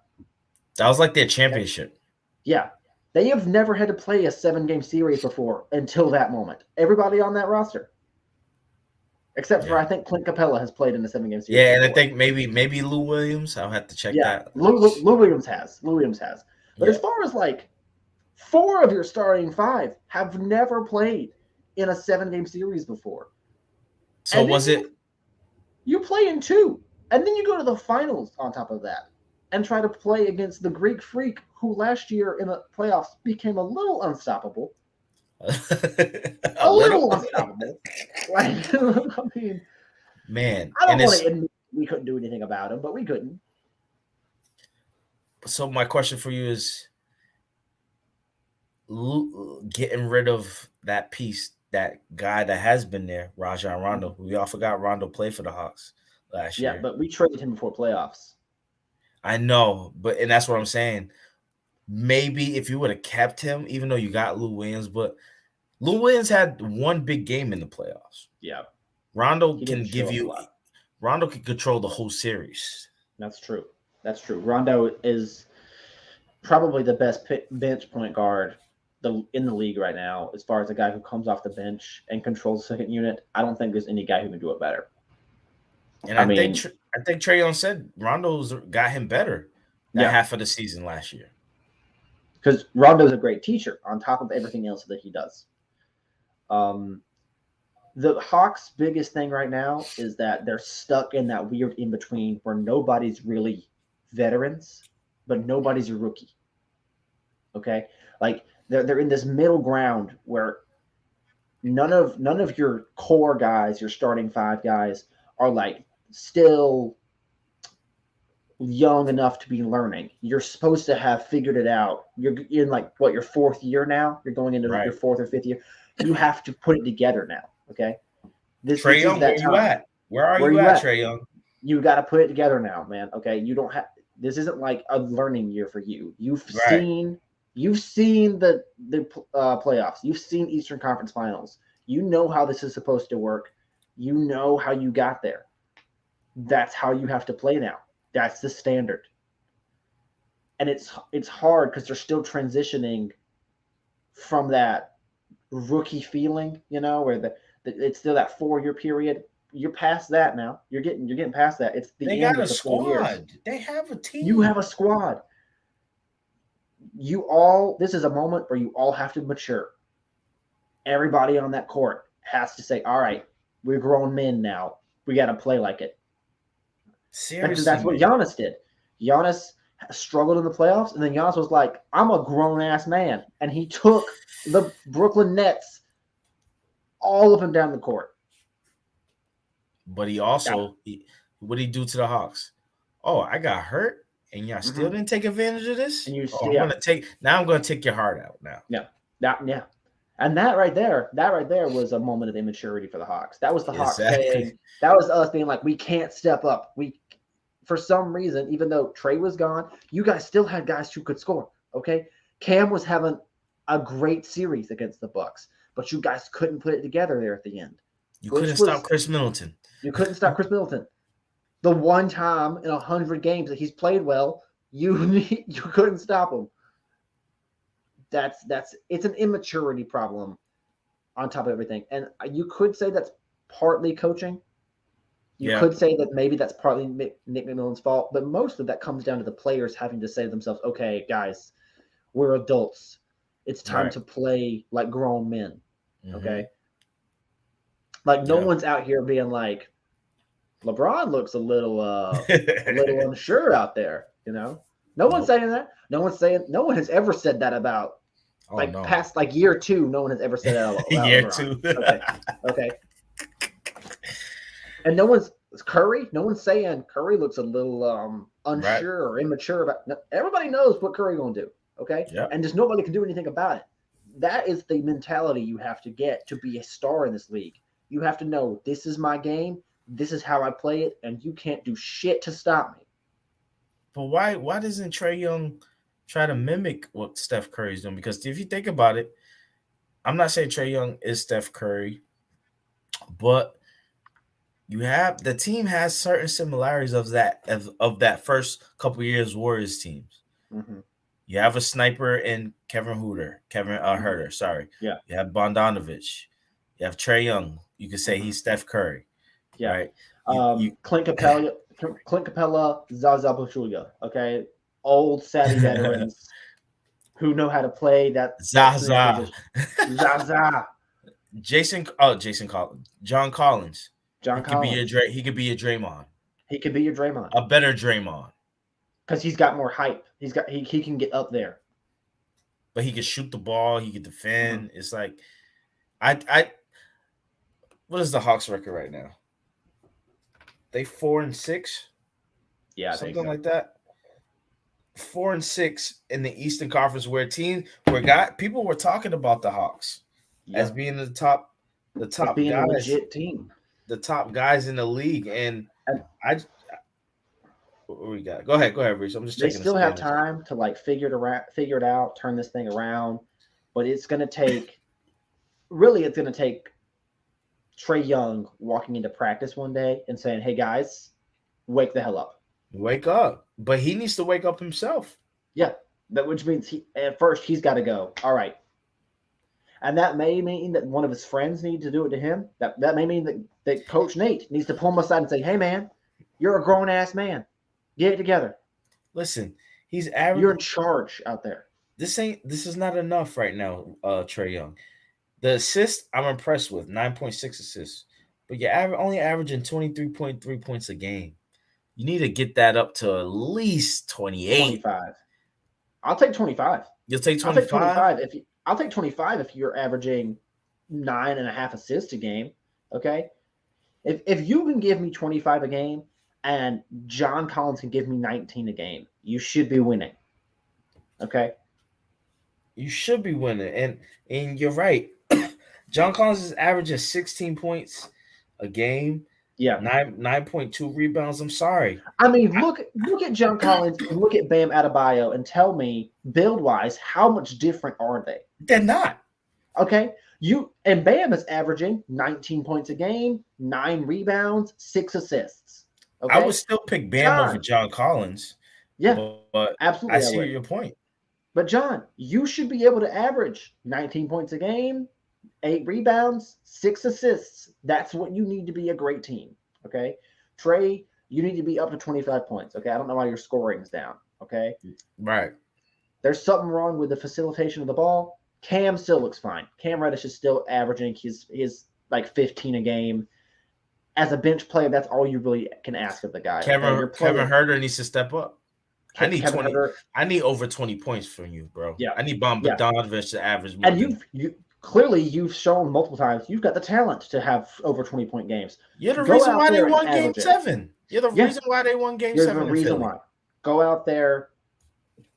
That was like their championship. Yeah. They have never had to play a 7-game series before until that moment. Everybody on that roster. Except for I think Clint Capella has played in a 7-game series. Yeah, before. and I think maybe Lou Williams. I'll have to check that. Lou Williams has. But as far as like 4 of your starting 5 have never played in a 7-game series before. So was it? You play in 2, and then you go to the finals on top of that and try to play against the Greek Freak, who last year in the playoffs became a little unstoppable. a little unstoppable. Like, I mean, man, I don't want to admit we couldn't do anything about him, but we couldn't. So my question for you is getting rid of that piece, that guy that has been there, Rajon Rondo. We all forgot Rondo played for the Hawks last year. Yeah, but we traded him before playoffs. I know, and that's what I'm saying. Maybe if you would have kept him, even though you got Lou Williams, but Lou Williams had one big game in the playoffs. Yeah. Rondo can control the whole series. That's true. Rondo is probably the best bench point guard in the league right now, as far as a guy who comes off the bench and controls the second unit. I don't think there's any guy who can do it better. And I think Trae Young said Rondo's got him better that half of the season last year. Because Rondo's a great teacher on top of everything else that he does. The Hawks' biggest thing right now is that they're stuck in that weird in-between where nobody's really veterans, but nobody's a rookie. Okay? Like, they're in this middle ground where none of your core guys, your starting 5 guys, are like still young enough to be learning. You're supposed to have figured it out. You're in like your 4th year now. You're going into your 4th or 5th year. You have to put it together now. Okay. Trae Young, where you at? Where are you at, Trae Young? You got to put it together now, man. Okay. You don't have. This isn't like a learning year for you. You've seen the playoffs. You've seen Eastern Conference Finals. You know how this is supposed to work. You know how you got there. That's how you have to play now. That's the standard. And it's hard because they're still transitioning from that rookie feeling, where it's still that 4-year period. You're past that now. You're getting past that. It's the end of the 4 years. They have a team. You have a squad. This is a moment where you all have to mature. Everybody on that court has to say, all right, we're grown men now. We got to play like it. Seriously, that's what Giannis did. Giannis struggled in the playoffs, and then Giannis was like, I'm a grown-ass man. And he took the Brooklyn Nets all up and down the court. But he also, what did he do to the Hawks? Oh, I got hurt, and y'all still didn't take advantage of this? And I'm going to take your heart out now. Yeah. And that right there was a moment of immaturity for the Hawks. That was the Hawks saying, that was us being like, we can't step up. For some reason, even though Trae was gone, you guys still had guys who could score. Okay. Cam was having a great series against the Bucks, but you guys couldn't put it together there at the end. You couldn't stop Chris Middleton. You couldn't stop Chris Middleton. The one time in 100 games that he's played well, you couldn't stop him. It's an immaturity problem on top of everything. And you could say that's partly coaching. You could say that maybe that's partly Nick McMillan's fault, but most of that comes down to the players having to say to themselves, okay, guys, we're adults. It's time to play like grown men. Okay. Like no one's out here being like, LeBron looks a little unsure out there, you know? No one's saying that. No one has ever said that about past like year 2. No one has ever said that about year LeBron. 2. Okay. And no one's saying Curry looks a little unsure or immature about. Everybody knows what Curry gonna do. Okay. Yeah. And just nobody can do anything about it. That is the mentality you have to get to be a star in this league. You have to know this is my game. This is how I play it, and you can't do shit to stop me. But why doesn't Trae Young try to mimic what Steph Curry's doing? Because if you think about it, I'm not saying Trae Young is Steph Curry, but the team has certain similarities of that first couple of years Warriors teams. Mm-hmm. You have a sniper in Kevin Huerter. Sorry. Yeah. You have Bogdanovich. You have Trae Young. You could say he's Steph Curry. Yeah. Right. Clint Capella, Zaza Pachulia. Okay. Old savvy veterans who know how to play that. Zaza. John Collins. He could be a Draymond. He could be your Draymond. A better Draymond. Because he's got more hype. He can get up there. But he can shoot the ball. He can defend. Mm-hmm. It's like what is the Hawks record right now? They 4-6? Yeah, something like that. 4-6 in the Eastern Conference, where people were talking about the Hawks as being the top being guys, a legit team, the top guys in the league. And what we got? Go ahead, Reese. I'm just checking. They still have time to like figure it out, turn this thing around, but it's going to take. Really, it's going to take Trae Young walking into practice one day and saying, "Hey guys, wake the hell up! Wake up!" But he needs to wake up himself. Yeah, which means at first he's got to go. All right, and that may mean that one of his friends need to do it to him. That may mean that Coach Nate needs to pull him aside and say, "Hey man, you're a grown ass man. Get it together. Listen, he's average. You're in charge out there. This is not enough right now, Trae Young. The assist, I'm impressed with 9.6 assists, but you're only averaging 23.3 points a game. You need to get that up to at least 28. 25. I'll take 25. You'll take 25? I'll take 25 if you're averaging 9.5 assists a game. Okay. If you can give me 25 a game and John Collins can give me 19 a game, you should be winning. Okay. You should be winning. And you're right. John Collins is averaging 16 points a game. Yeah. 9.2 rebounds. I'm sorry. I mean, look at John Collins and look at Bam Adebayo and tell me, build-wise, how much different are they? They're not. Okay. And Bam is averaging 19 points a game, 9 rebounds, 6 assists. Okay? I would still pick Bam over John Collins. Yeah. But absolutely. I see your point. But John, you should be able to average 19 points a game, 8 rebounds, 6 assists. That's what you need to be a great team. Okay. Trae, you need to be up to 25 points. Okay. I don't know why your scoring's down. Okay. Right. There's something wrong with the facilitation of the ball. Cam still looks fine. Cam Reddish is still averaging his like 15 a game. As a bench player, that's all you really can ask of the guy. Kevin Huerter needs to step up. I need 20. I need over 20 points from you, bro. Yeah. I need Bogdanovich to average more. And you've shown multiple times you've got the talent to have over 20-point games. You're the reason why they won Game 7. You're the reason why they won Game 7. You're the reason why. Go out there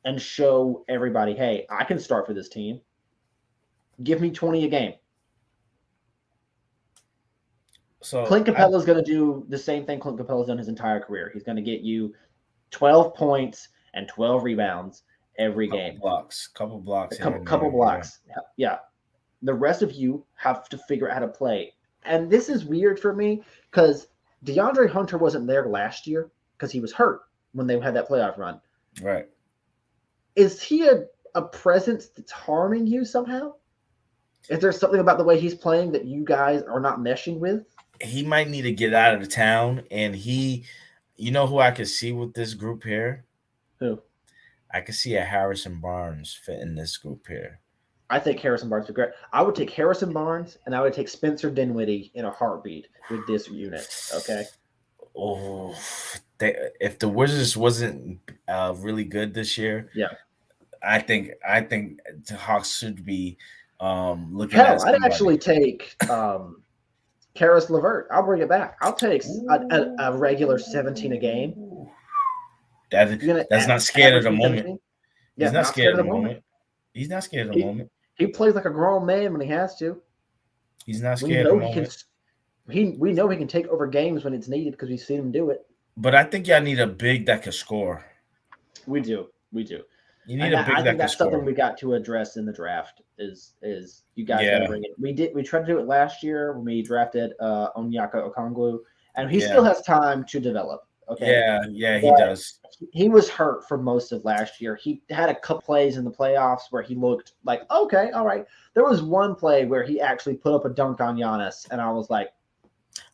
and show everybody, hey, I can start for this team. Give me 20 a game. So Clint Capella is going to do the same thing Clint Capella's done his entire career. He's going to get you 12 points and 12 rebounds every game. Couple blocks. Couple blocks. Yeah. The rest of you have to figure out how to play. And this is weird for me because DeAndre Hunter wasn't there last year because he was hurt when they had that playoff run. Right. Is he a presence that's harming you somehow? Is there something about the way he's playing that you guys are not meshing with? He might need to get out of the town, and you know who I could see with this group here? Who? I could see a Harrison Barnes fit in this group here. I think Harrison Barnes would be great. I would take Harrison Barnes, and I would take Spencer Dinwiddie in a heartbeat with this unit. Okay. Oh, if the Wizards wasn't really good this year, yeah, I think the Hawks should be looking at. Hell, I'd actually take Karis LeVert. I'll bring it back. I'll take a regular 17 a game. That's not scared of the moment. Yeah, he's not scared of the moment. He's not scared of the moment. He plays like a grown man when he has to. He's not scared of the moment. We know he can take over games when it's needed because we've seen him do it. But I think y'all need a big that can score. We do. You need a big that can score. I think that's something we got to address in the draft. Is you guys got to bring it? We tried to do it last year when we drafted Onyeka Okongwu, and he still has time to develop. Okay. Yeah, he does. He was hurt for most of last year. He had a couple plays in the playoffs where he looked like, okay, all right. There was one play where he actually put up a dunk on Giannis, and I was like,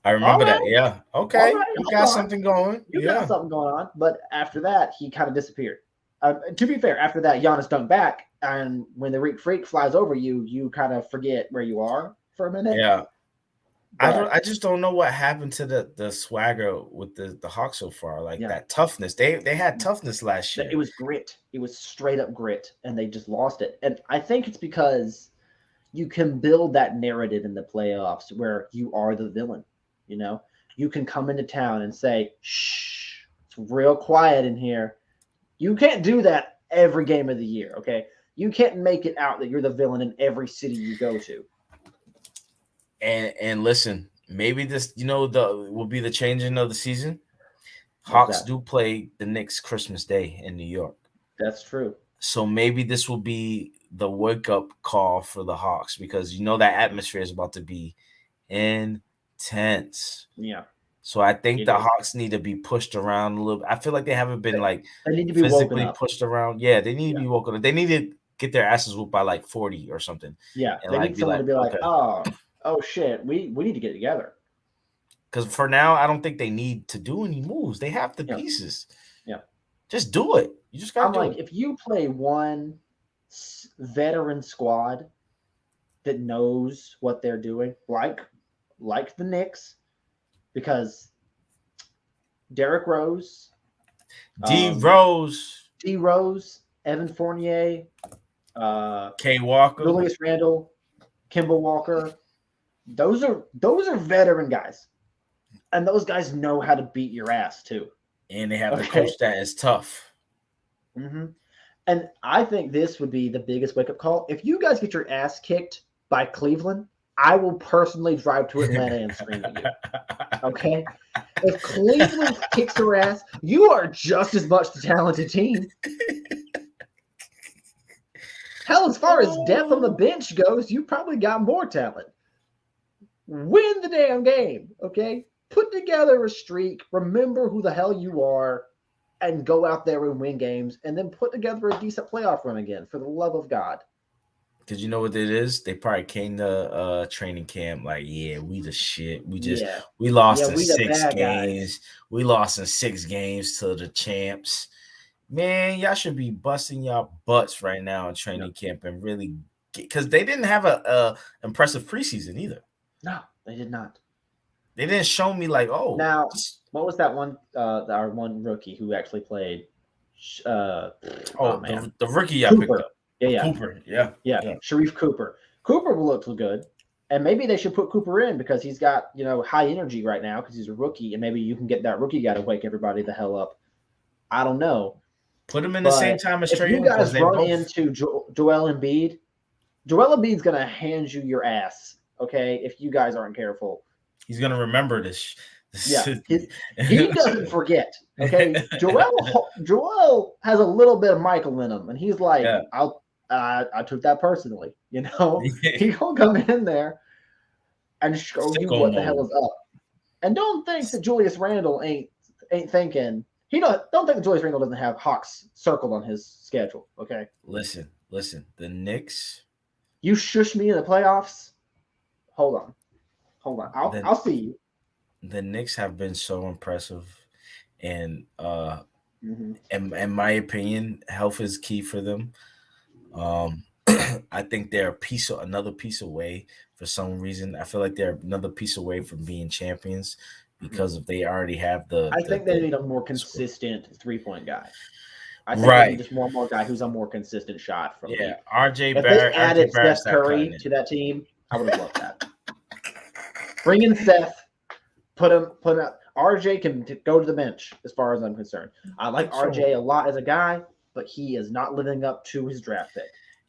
I remember that. Yeah. Okay. Right, you got something going. You got something going on. But after that, he kind of disappeared. To be fair, after that, Giannis dunked back, and when the Greek Freak flies over you, you kind of forget where you are for a minute. Yeah. I just don't know what happened to the swagger with the Hawks so far. Like that toughness. They had toughness last year. It was grit. It was straight up grit, and they just lost it. And I think it's because you can build that narrative in the playoffs where you are the villain. You know, you can come into town and say, "Shh, it's real quiet in here." You can't do that every game of the year. Okay, you can't make it out that you're the villain in every city you go to. And listen, maybe this, will be the changing of the season. Hawks do play the Knicks Christmas Day in New York. That's true. So maybe this will be the wake up call for the Hawks because that atmosphere is about to be intense. Yeah. So I think the Hawks need to be pushed around a little. I feel like they haven't been they need to be physically pushed around. Yeah, they need to be woken up. They need to get their asses whooped by like 40 or something. Yeah, they need someone to be like, oh shit, we need to get together. Because for now, I don't think they need to do any moves. They have the pieces. Yeah, just do it. You just gotta do it. If you play one veteran squad that knows what they're doing, like the Knicks, because Derrick Rose, D Rose, Evan Fournier, K Walker, Julius Randle, Kemba Walker. Those are veteran guys, and those guys know how to beat your ass too. And they have a coach that is tough. Mm-hmm. And I think this would be the biggest wake up call. If you guys get your ass kicked by Cleveland, I will personally drive to Atlanta and scream at you. Okay? If Cleveland kicks your ass, you are just as much the talented team. Hell, as far as depth on the bench goes, you probably got more talent. Win the damn game, okay? Put together a streak, remember who the hell you are, and go out there and win games, and then put together a decent playoff run again, for the love of God. Because you know what it is? They probably came to training camp like, we the shit. We lost in 6 games. We lost in 6 games to the champs. Man, y'all should be busting y'all butts right now in training camp and really because they didn't have a impressive preseason either. No, they did not. They didn't show me like, Now, what was that one? Our one rookie who actually played. The rookie y'all picked up. Yeah. Cooper. Yeah. Sharif Cooper. Cooper looked good. And maybe they should put Cooper in because he's got, high energy right now because he's a rookie. And maybe you can get that rookie guy to wake everybody the hell up. I don't know. Put him in the same time as Trey. If you guys run into Joel Embiid, Joel Embiid's going to hand you your ass, okay, if you guys aren't careful. He's going to remember this. Yeah, he doesn't forget, okay? Joel has a little bit of Michael in him, and he's like, I took that personally, He gonna come in there and show you what the hell is up. And don't think that Julius Randle ain't thinking. Don't think that Julius Randle doesn't have Hawks circled on his schedule. Okay. Listen. The Knicks. You shush me in the playoffs. Hold on. I'll see you. The Knicks have been so impressive, and in my opinion, health is key for them. I think they're another piece away for some reason. I feel like they're another piece away from being champions because if they already have I think they need a more consistent 3-point guy. I think they need just one more guy who's a more consistent shot from. Yeah, RJ If Barrett. they added Steph Curry to that team, I would have loved that. Bring in Steph, put him up. RJ can go to the bench as far as I'm concerned. I like RJ a lot as a guy, but he is not living up to his draft pick.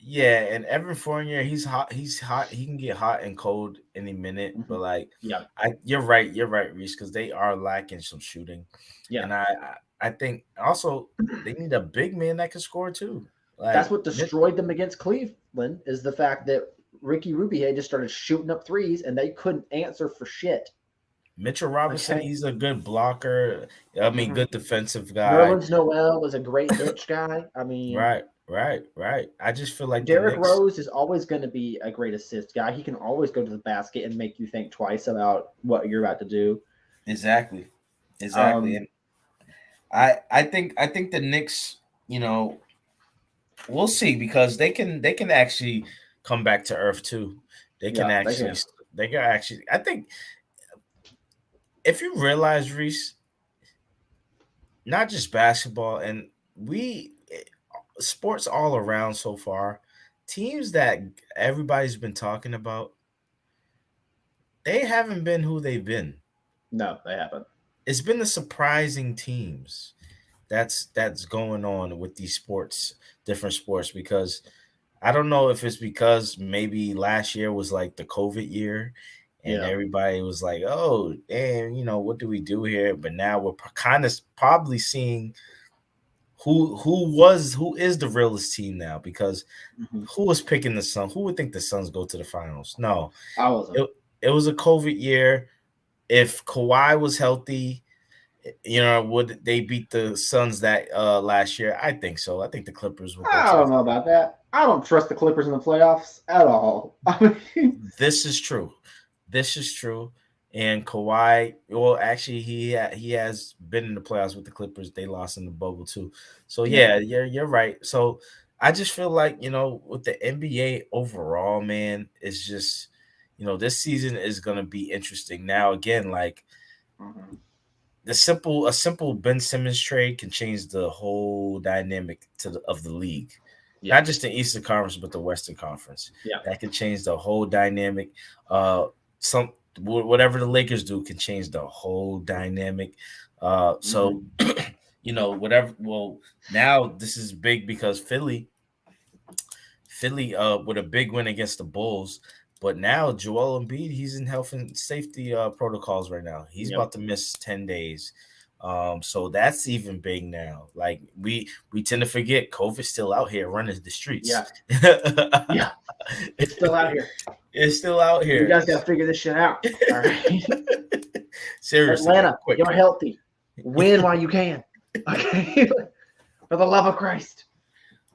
Yeah, and Evan Fournier, he's hot. He's hot. He can get hot and cold any minute. But like, you're right, Reese, because they are lacking some shooting. Yeah, and I think also they need a big man that can score too. Like, that's what destroyed them against Cleveland is the fact that Ricky Rubio just started shooting up threes and they couldn't answer for shit. Mitchell Robinson, he's a good blocker. I mean, good defensive guy. Nerlens Noel was a great bench guy. I mean, right. I just feel like Derrick Rose is always going to be a great assist guy. He can always go to the basket and make you think twice about what you're about to do. Exactly. And I think the Knicks, we'll see because they can actually come back to earth too. They can actually. I think if you realize, Reese, not just basketball and sports all around so far, teams that everybody's been talking about, they haven't been who they've been. No, they haven't. It's been the surprising teams that's going on with these different sports, because I don't know if it's because maybe last year was like the COVID year and everybody was like, oh, damn, what do we do here? But now we're kind of probably seeing who is the realest team now, because who was picking the Suns? Who would think the Suns go to the finals? No, I wasn't. It was a COVID year. If Kawhi was healthy, would they beat the Suns that last year? I think so. I think the Clippers will. I don't know about that. I don't trust the Clippers in the playoffs at all. This is true. And Kawhi, well, actually, he has been in the playoffs with the Clippers. They lost in the bubble too. So yeah, you're right. So I just feel like with the NBA overall, man, it's just this season is gonna be interesting. Now again, like a simple Ben Simmons trade can change the whole dynamic of the league. Yeah. Not just the Eastern Conference, but the Western Conference. Yeah, that can change the whole dynamic. Whatever the Lakers do can change the whole dynamic. So, whatever. Well, now this is big because Philly, with a big win against the Bulls, but now Joel Embiid, he's in health and safety protocols right now. He's about to miss 10 days. So that's even big now. Like we tend to forget COVID's still out here running the streets. Yeah. It's still out here. It's still out here. You guys got to figure this shit out. All right. Seriously. Atlanta, you're healthy. Win while you can. Okay. For the love of Christ.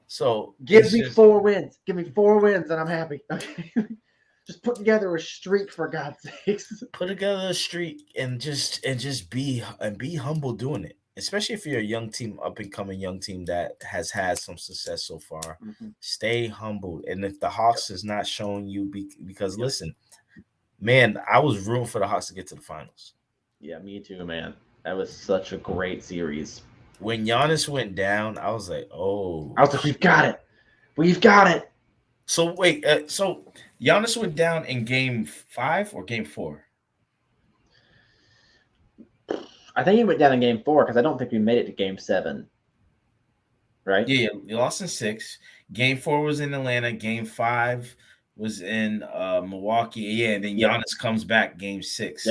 So give me 4 wins. Give me 4 wins and I'm happy. Okay. Just put together a streak, for God's sakes. Put together a streak and just be humble doing it. Especially if you're a young team, up and coming young team that has had some success so far. Stay humble. And if the Hawks is not showing you, because listen, man, I was rooting for the Hawks to get to the finals. Yeah, me too, man. That was such a great series. When Giannis went down, I was like, oh. I was like, we've got it. We've got it. So wait, so Giannis went down in game 5 or game 4? I think he went down in game 4 because I don't think we made it to game 7. Right? Yeah, you lost in 6. Game 4 was in Atlanta. Game 5 was in Milwaukee. Yeah, and then Giannis comes back game 6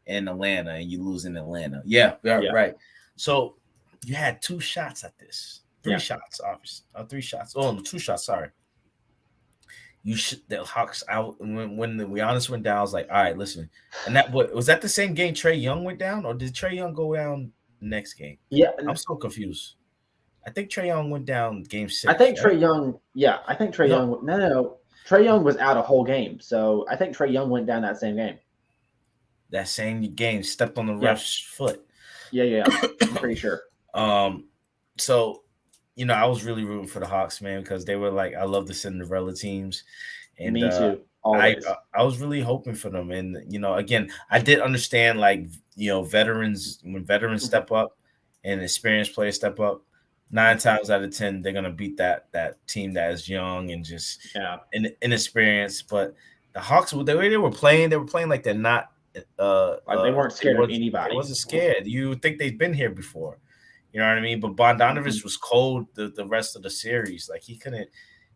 in Atlanta, and you lose in Atlanta. Yeah, right. So you had 2 shots at this. 3 shots, obviously. 3 shots. Oh, 2 shots, sorry. you should the Hawks out when the Giannis went down. I was like, all right, listen. And that was that the same game Trae Young went down, or did Trae Young go down the next game? Yeah, I'm so confused. I think Trae Young went down game 6. I think right? Trae Young. Yeah, I think Trae Young. No. Trae Young was out a whole game, so I think Trae Young went down that same game. That same game stepped on the ref's foot. Yeah. I'm pretty sure. So, I was really rooting for the Hawks, man, because they were like, I love the Cinderella teams. And me too. Always. I was really hoping for them. And, again, I did understand, like, veterans, when veterans step up and experienced players step up, 9 times out of 10, they're going to beat that team that is young and just inexperienced. But the Hawks, the way they were playing like they're not. Like they weren't scared of anybody. They wasn't scared. You would think they've been here before. You know what I mean? But Bogdanovich was cold the rest of the series. Like he couldn't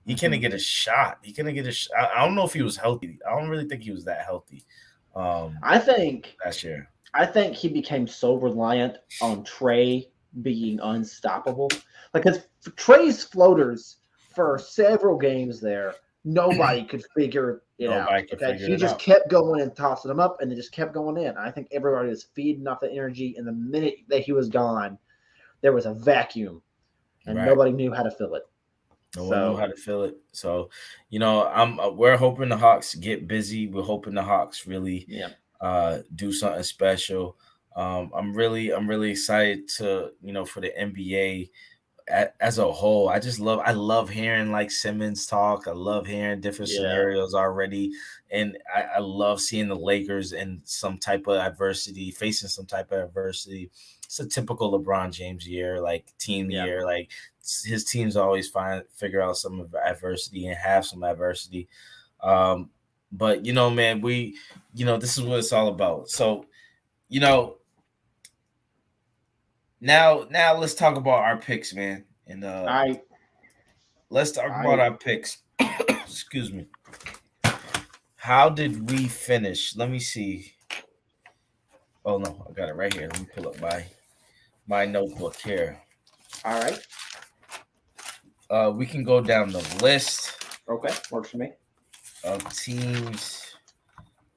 get a shot. He couldn't get a shot. I don't know if he was healthy. I don't really think he was that healthy. I think last year. I think he became so reliant on Trae being unstoppable. Like, because Trae's floaters for several games there, nobody could figure it out. Okay? He just kept going and tossing them up, and they just kept going in. I think everybody was feeding off the energy, and the minute that he was gone, there was a vacuum, and nobody knew how to fill it. No one knew how to fill it. So, we're hoping the Hawks get busy. We're hoping the Hawks really do something special. I'm really excited to, for the NBA as a whole. I love hearing like Simmons talk. I love hearing different scenarios already. And I love seeing the Lakers in some type of adversity, facing some type of adversity. It's a typical LeBron James year, like team year. Like his teams always figure out some adversity and have some adversity. But man, this is what it's all about. So, now let's talk about our picks, man. And let's talk about our picks. Excuse me. How did we finish? Let me see. Oh no, I got it right here. Let me pull up my notebook here. All right. We can go down the list. Okay, works for me. Of teams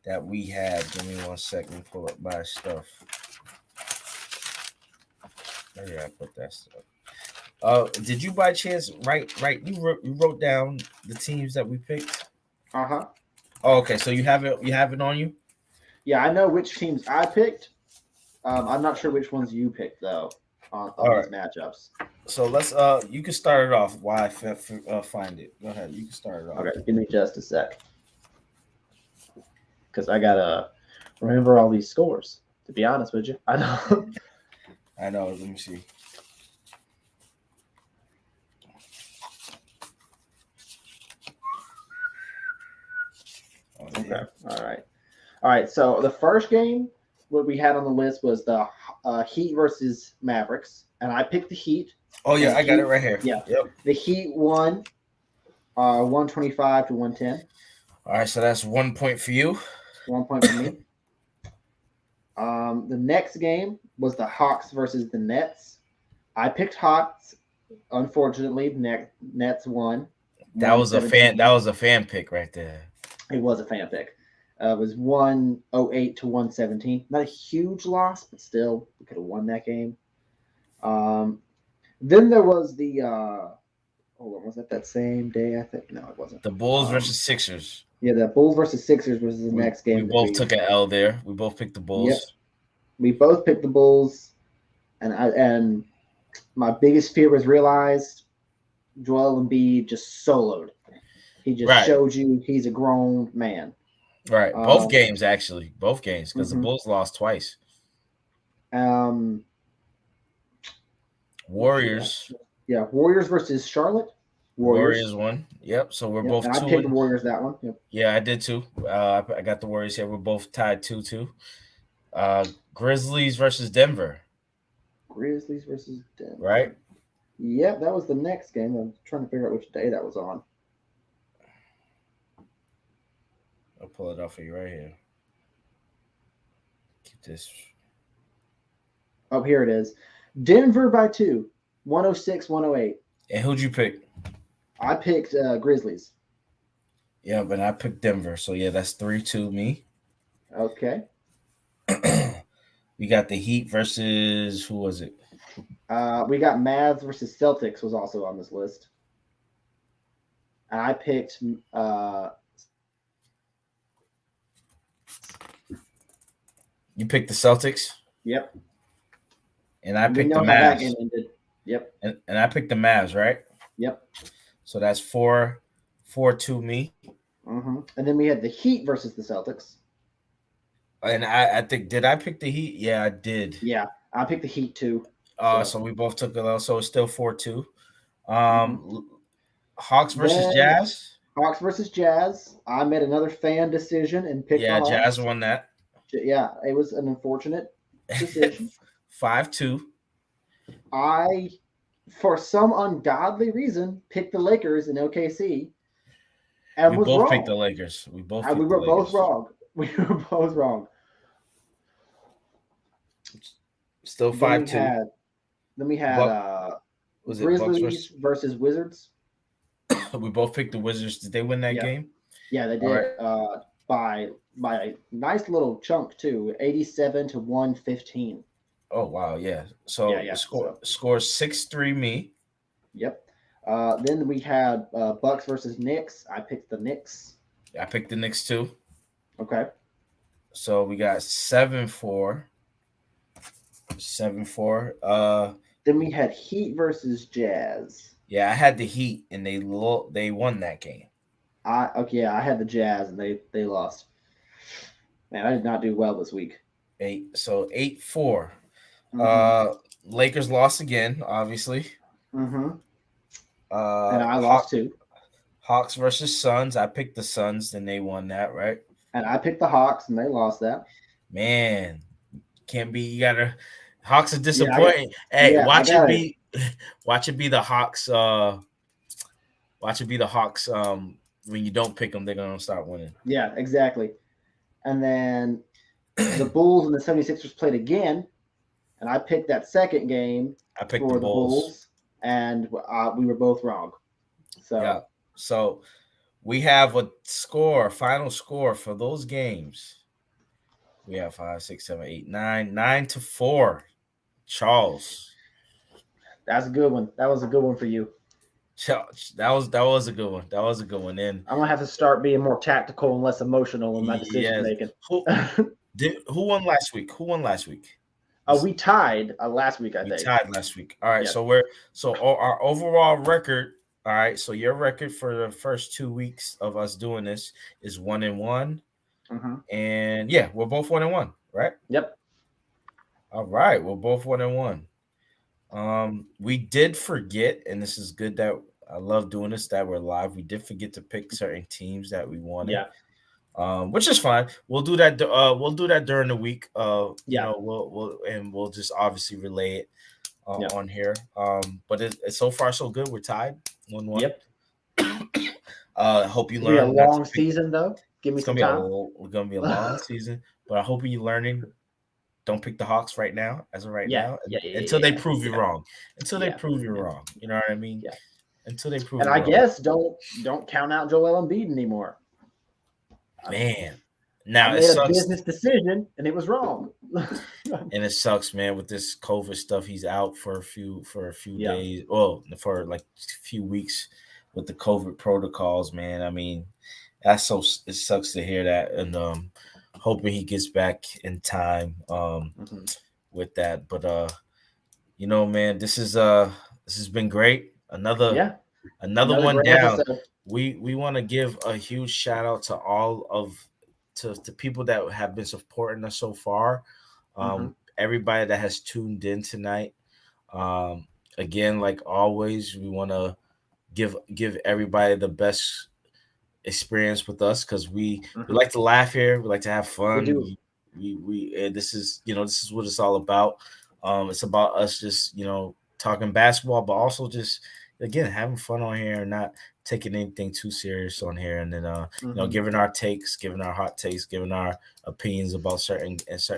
that we have. Give me 1 second. Pull up my stuff. Where I put that stuff? Did you by chance write? You wrote down the teams that we picked. Oh, okay. So you have it on you. Yeah, I know which teams I picked. I'm not sure which ones you picked though on these matchups. So let's you can start it off while I find it. Go ahead. You can start it off. Okay, give me just a sec. Because I gotta remember all these scores, to be honest with you. I know. Let me see. Okay. All right. So the first game what we had on the list was the Heat versus Mavericks, and I picked the Heat. Oh yeah, I got it right here. Yeah. Yep. The Heat won 125 to 110. All right, so that's 1 point for you. 1 point for me. The next game was the Hawks versus the Nets. I picked Hawks. Unfortunately, Nets won. That was a fan pick right there. It was a fan pick. It was 108 to 117. Not a huge loss, but still, we could have won that game. Then there was the hold on, was that same day? I think no, it wasn't. The Bulls versus Sixers. Yeah, the Bulls versus Sixers was the next game. We both took an L there. We both picked the Bulls. Yep. We both picked the Bulls, and my biggest fear was realized. Joel Embiid just soloed. He just showed you he's a grown man. Right. Both games, actually. Both games, because the Bulls lost twice. Warriors. Yeah, Warriors versus Charlotte. Warriors won. Yep. So we're both. And I picked the Warriors that one. Yep. Yeah, I did too. I got the Warriors here. We're both tied 2-2. Grizzlies versus Denver. Grizzlies versus Denver. Right. Yep, that was the next game. I'm trying to figure out which day that was on. I'll pull it off for you right here. Keep this. Oh, here it is. Denver by 2, 106-108. And who'd you pick? I picked Grizzlies. Yeah, but I picked Denver. So yeah, that's 3-2 me. Okay. We got the Heat versus who was it? We got Mavs versus Celtics was also on this list. And I picked You picked the Celtics? Yep. And I picked the how that Mavs. game ended. Yep. And I picked the Mavs, right? Yep. So that's 4-2 me. Mm-hmm. And then we had the Heat versus the Celtics. And I think, did I pick the Heat? Yeah, I did. Yeah, I picked the Heat too. So we both took it. So it's still 4-2. Hawks versus Jazz. Hawks versus Jazz. I made another fan decision and picked the Hawks. Jazz won that. Yeah, it was an unfortunate decision. 5-2. I, for some ungodly reason, picked the Lakers in OKC. And we both picked the Lakers. We both wrong. We were both wrong. Still 5-2. Then we had Grizzlies versus Wizards. We both picked the Wizards. Did they win that game? Yeah, they did. Right. By a nice little chunk too, 87-115. Oh wow, yeah. So score 6-3 me. Yep. Then we had Bucks versus Knicks. I picked the Knicks. I picked the Knicks too. Okay. So we got 7-4. 7-4. Then we had Heat versus Jazz. Yeah, I had the Heat, and they won that game. I had the Jazz, and they lost. Man, I did not do well this week. 8-4. Mm-hmm. Lakers lost again, obviously. Mm-hmm. And I lost too. Hawks versus Suns. I picked the Suns, and they won that, right? And I picked the Hawks, and they lost that. Man, can't be. You gotta. Hawks are disappointing. Watch it be the Hawks. Watch it be the Hawks. When you don't pick them, they're gonna start winning. Yeah, exactly. And then the Bulls and the 76ers played again, and I picked that second game. I picked the Bulls, and we were both wrong. So we have a final score for those games. We have 5, 6, 7, 8, 9, 9-4. Charles. That's a good one. That was a good one for you. That was a good one. That was a good one. And I'm gonna have to start being more tactical and less emotional in my decision making. Who won last week? We tied last week. I think we tied last week. All right. Yep. So our overall record. All right. So your record for the first 2 weeks of us doing this is 1-1. Mm-hmm. And we're both 1-1, right? Yep. All right. We're both 1-1. We did forget, and this is good that I love doing this, that we're live. We did forget to pick certain teams that we wanted. Yeah. Which is fine. We'll do that. We'll do that during the week. We'll just obviously relay it on here. But it's so far so good. We're tied 1-1. Yep. Hope you learn. It's gonna be a long season though. Give me some time. It's gonna be a long season, but I hope you're learning. Don't pick the Hawks right now, now. Until they prove you wrong. Until they prove you wrong. You know what I mean? Yeah. Until they prove. And I guess don't count out Joel Embiid anymore. Man, now I made a business decision and it was wrong. And it sucks, man. With this COVID stuff, he's out for a few days. Well, for like a few weeks with the COVID protocols, man. I mean, it sucks to hear that, and hoping he gets back in time with that. But man, this has been great. Another one down. Episode. We want to give a huge shout out to all to people that have been supporting us so far. Everybody that has tuned in tonight. Again, like always, we want to give everybody the best experience with us because we like to laugh here. We like to have fun. We this is what it's all about. It's about us just talking basketball, but also just again having fun on here and not taking anything too serious on here, and then giving our takes, giving our hot takes, giving our opinions about certain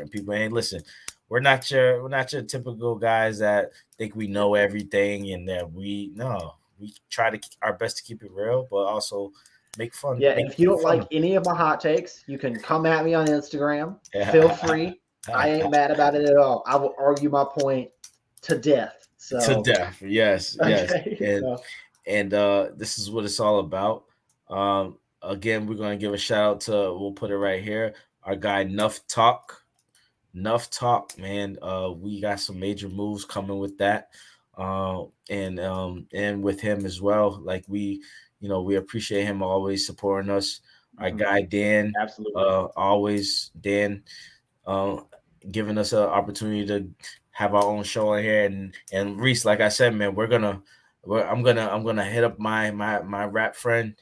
people. And listen, we're not your typical guys that think we know everything and that we try to our best to keep it real, but also make fun. Yeah, make and if you don't fun like of- any of my hot takes, you can come at me on Instagram. Feel free. I ain't mad about it at all. I will argue my point to death. So to death. Yes, yes. Okay, And this is what it's all about. Again, we're gonna give a shout out to, we'll put it right here, our guy Nuff Talk, man. We got some major moves coming with that, and with him as well. Like we appreciate him always supporting us. Our guy Dan, absolutely, always Dan, giving us an opportunity to have our own show on here. And Reese, like I said, man, I'm gonna hit up my rap friend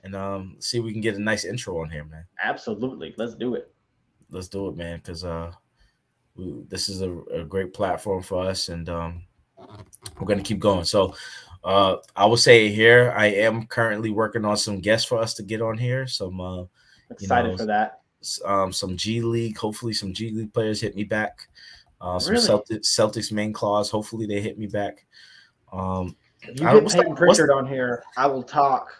and see if we can get a nice intro on here, man. Absolutely, let's do it. Let's do it, man, because this is a great platform for us, and we're gonna keep going. So I will say here, I am currently working on some guests for us to get on here. Some excited for that. Some G League, hopefully some G League players hit me back. Some Really? Celtics main clause, hopefully they hit me back. If you get Peyton Pritchard on here, I will talk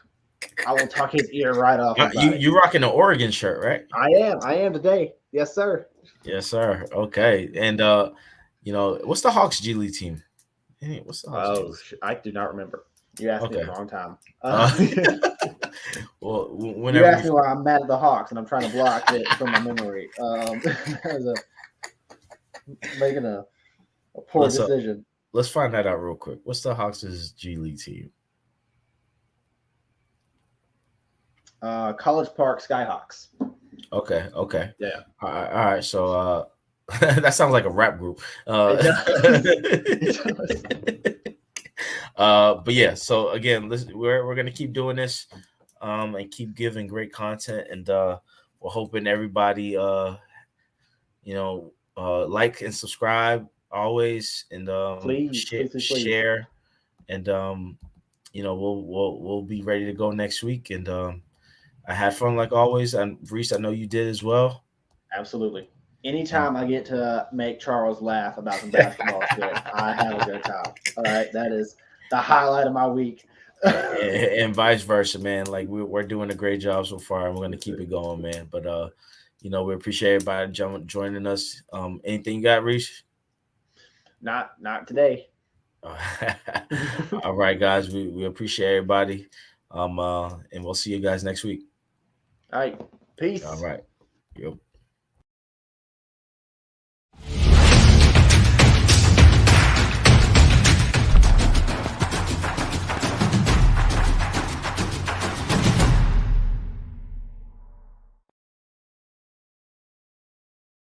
his ear right off. You rocking an Oregon shirt, right? I am today. Yes, sir. Yes, sir. Okay. And what's the Hawks G League team? Hey, what's the Hawks? I do not remember. You asked me at the wrong time. Well, whenever you asked me why I'm mad at the Hawks and I'm trying to block it from my memory. Making a poor decision. Let's find that out real quick. What's the Hawks' G League team? College Park Skyhawks. Okay. Yeah. All right. So that sounds like a rap group. But yeah. So again, we're gonna keep doing this, and keep giving great content, and we're hoping everybody, like and subscribe always, and please share, and we'll be ready to go next week, and I had fun like always, and Reese, I know you did as well. Absolutely. Anytime I get to make Charles laugh about some basketball shit, I have a good time. All right, that is the highlight of my week. and vice versa, man. Like we're doing a great job so far, and we're gonna keep it going, man. But we appreciate everybody joining us. Anything you got, Reese? Not today. All right, guys. We appreciate everybody. And we'll see you guys next week. All right. Peace. All right. Yep.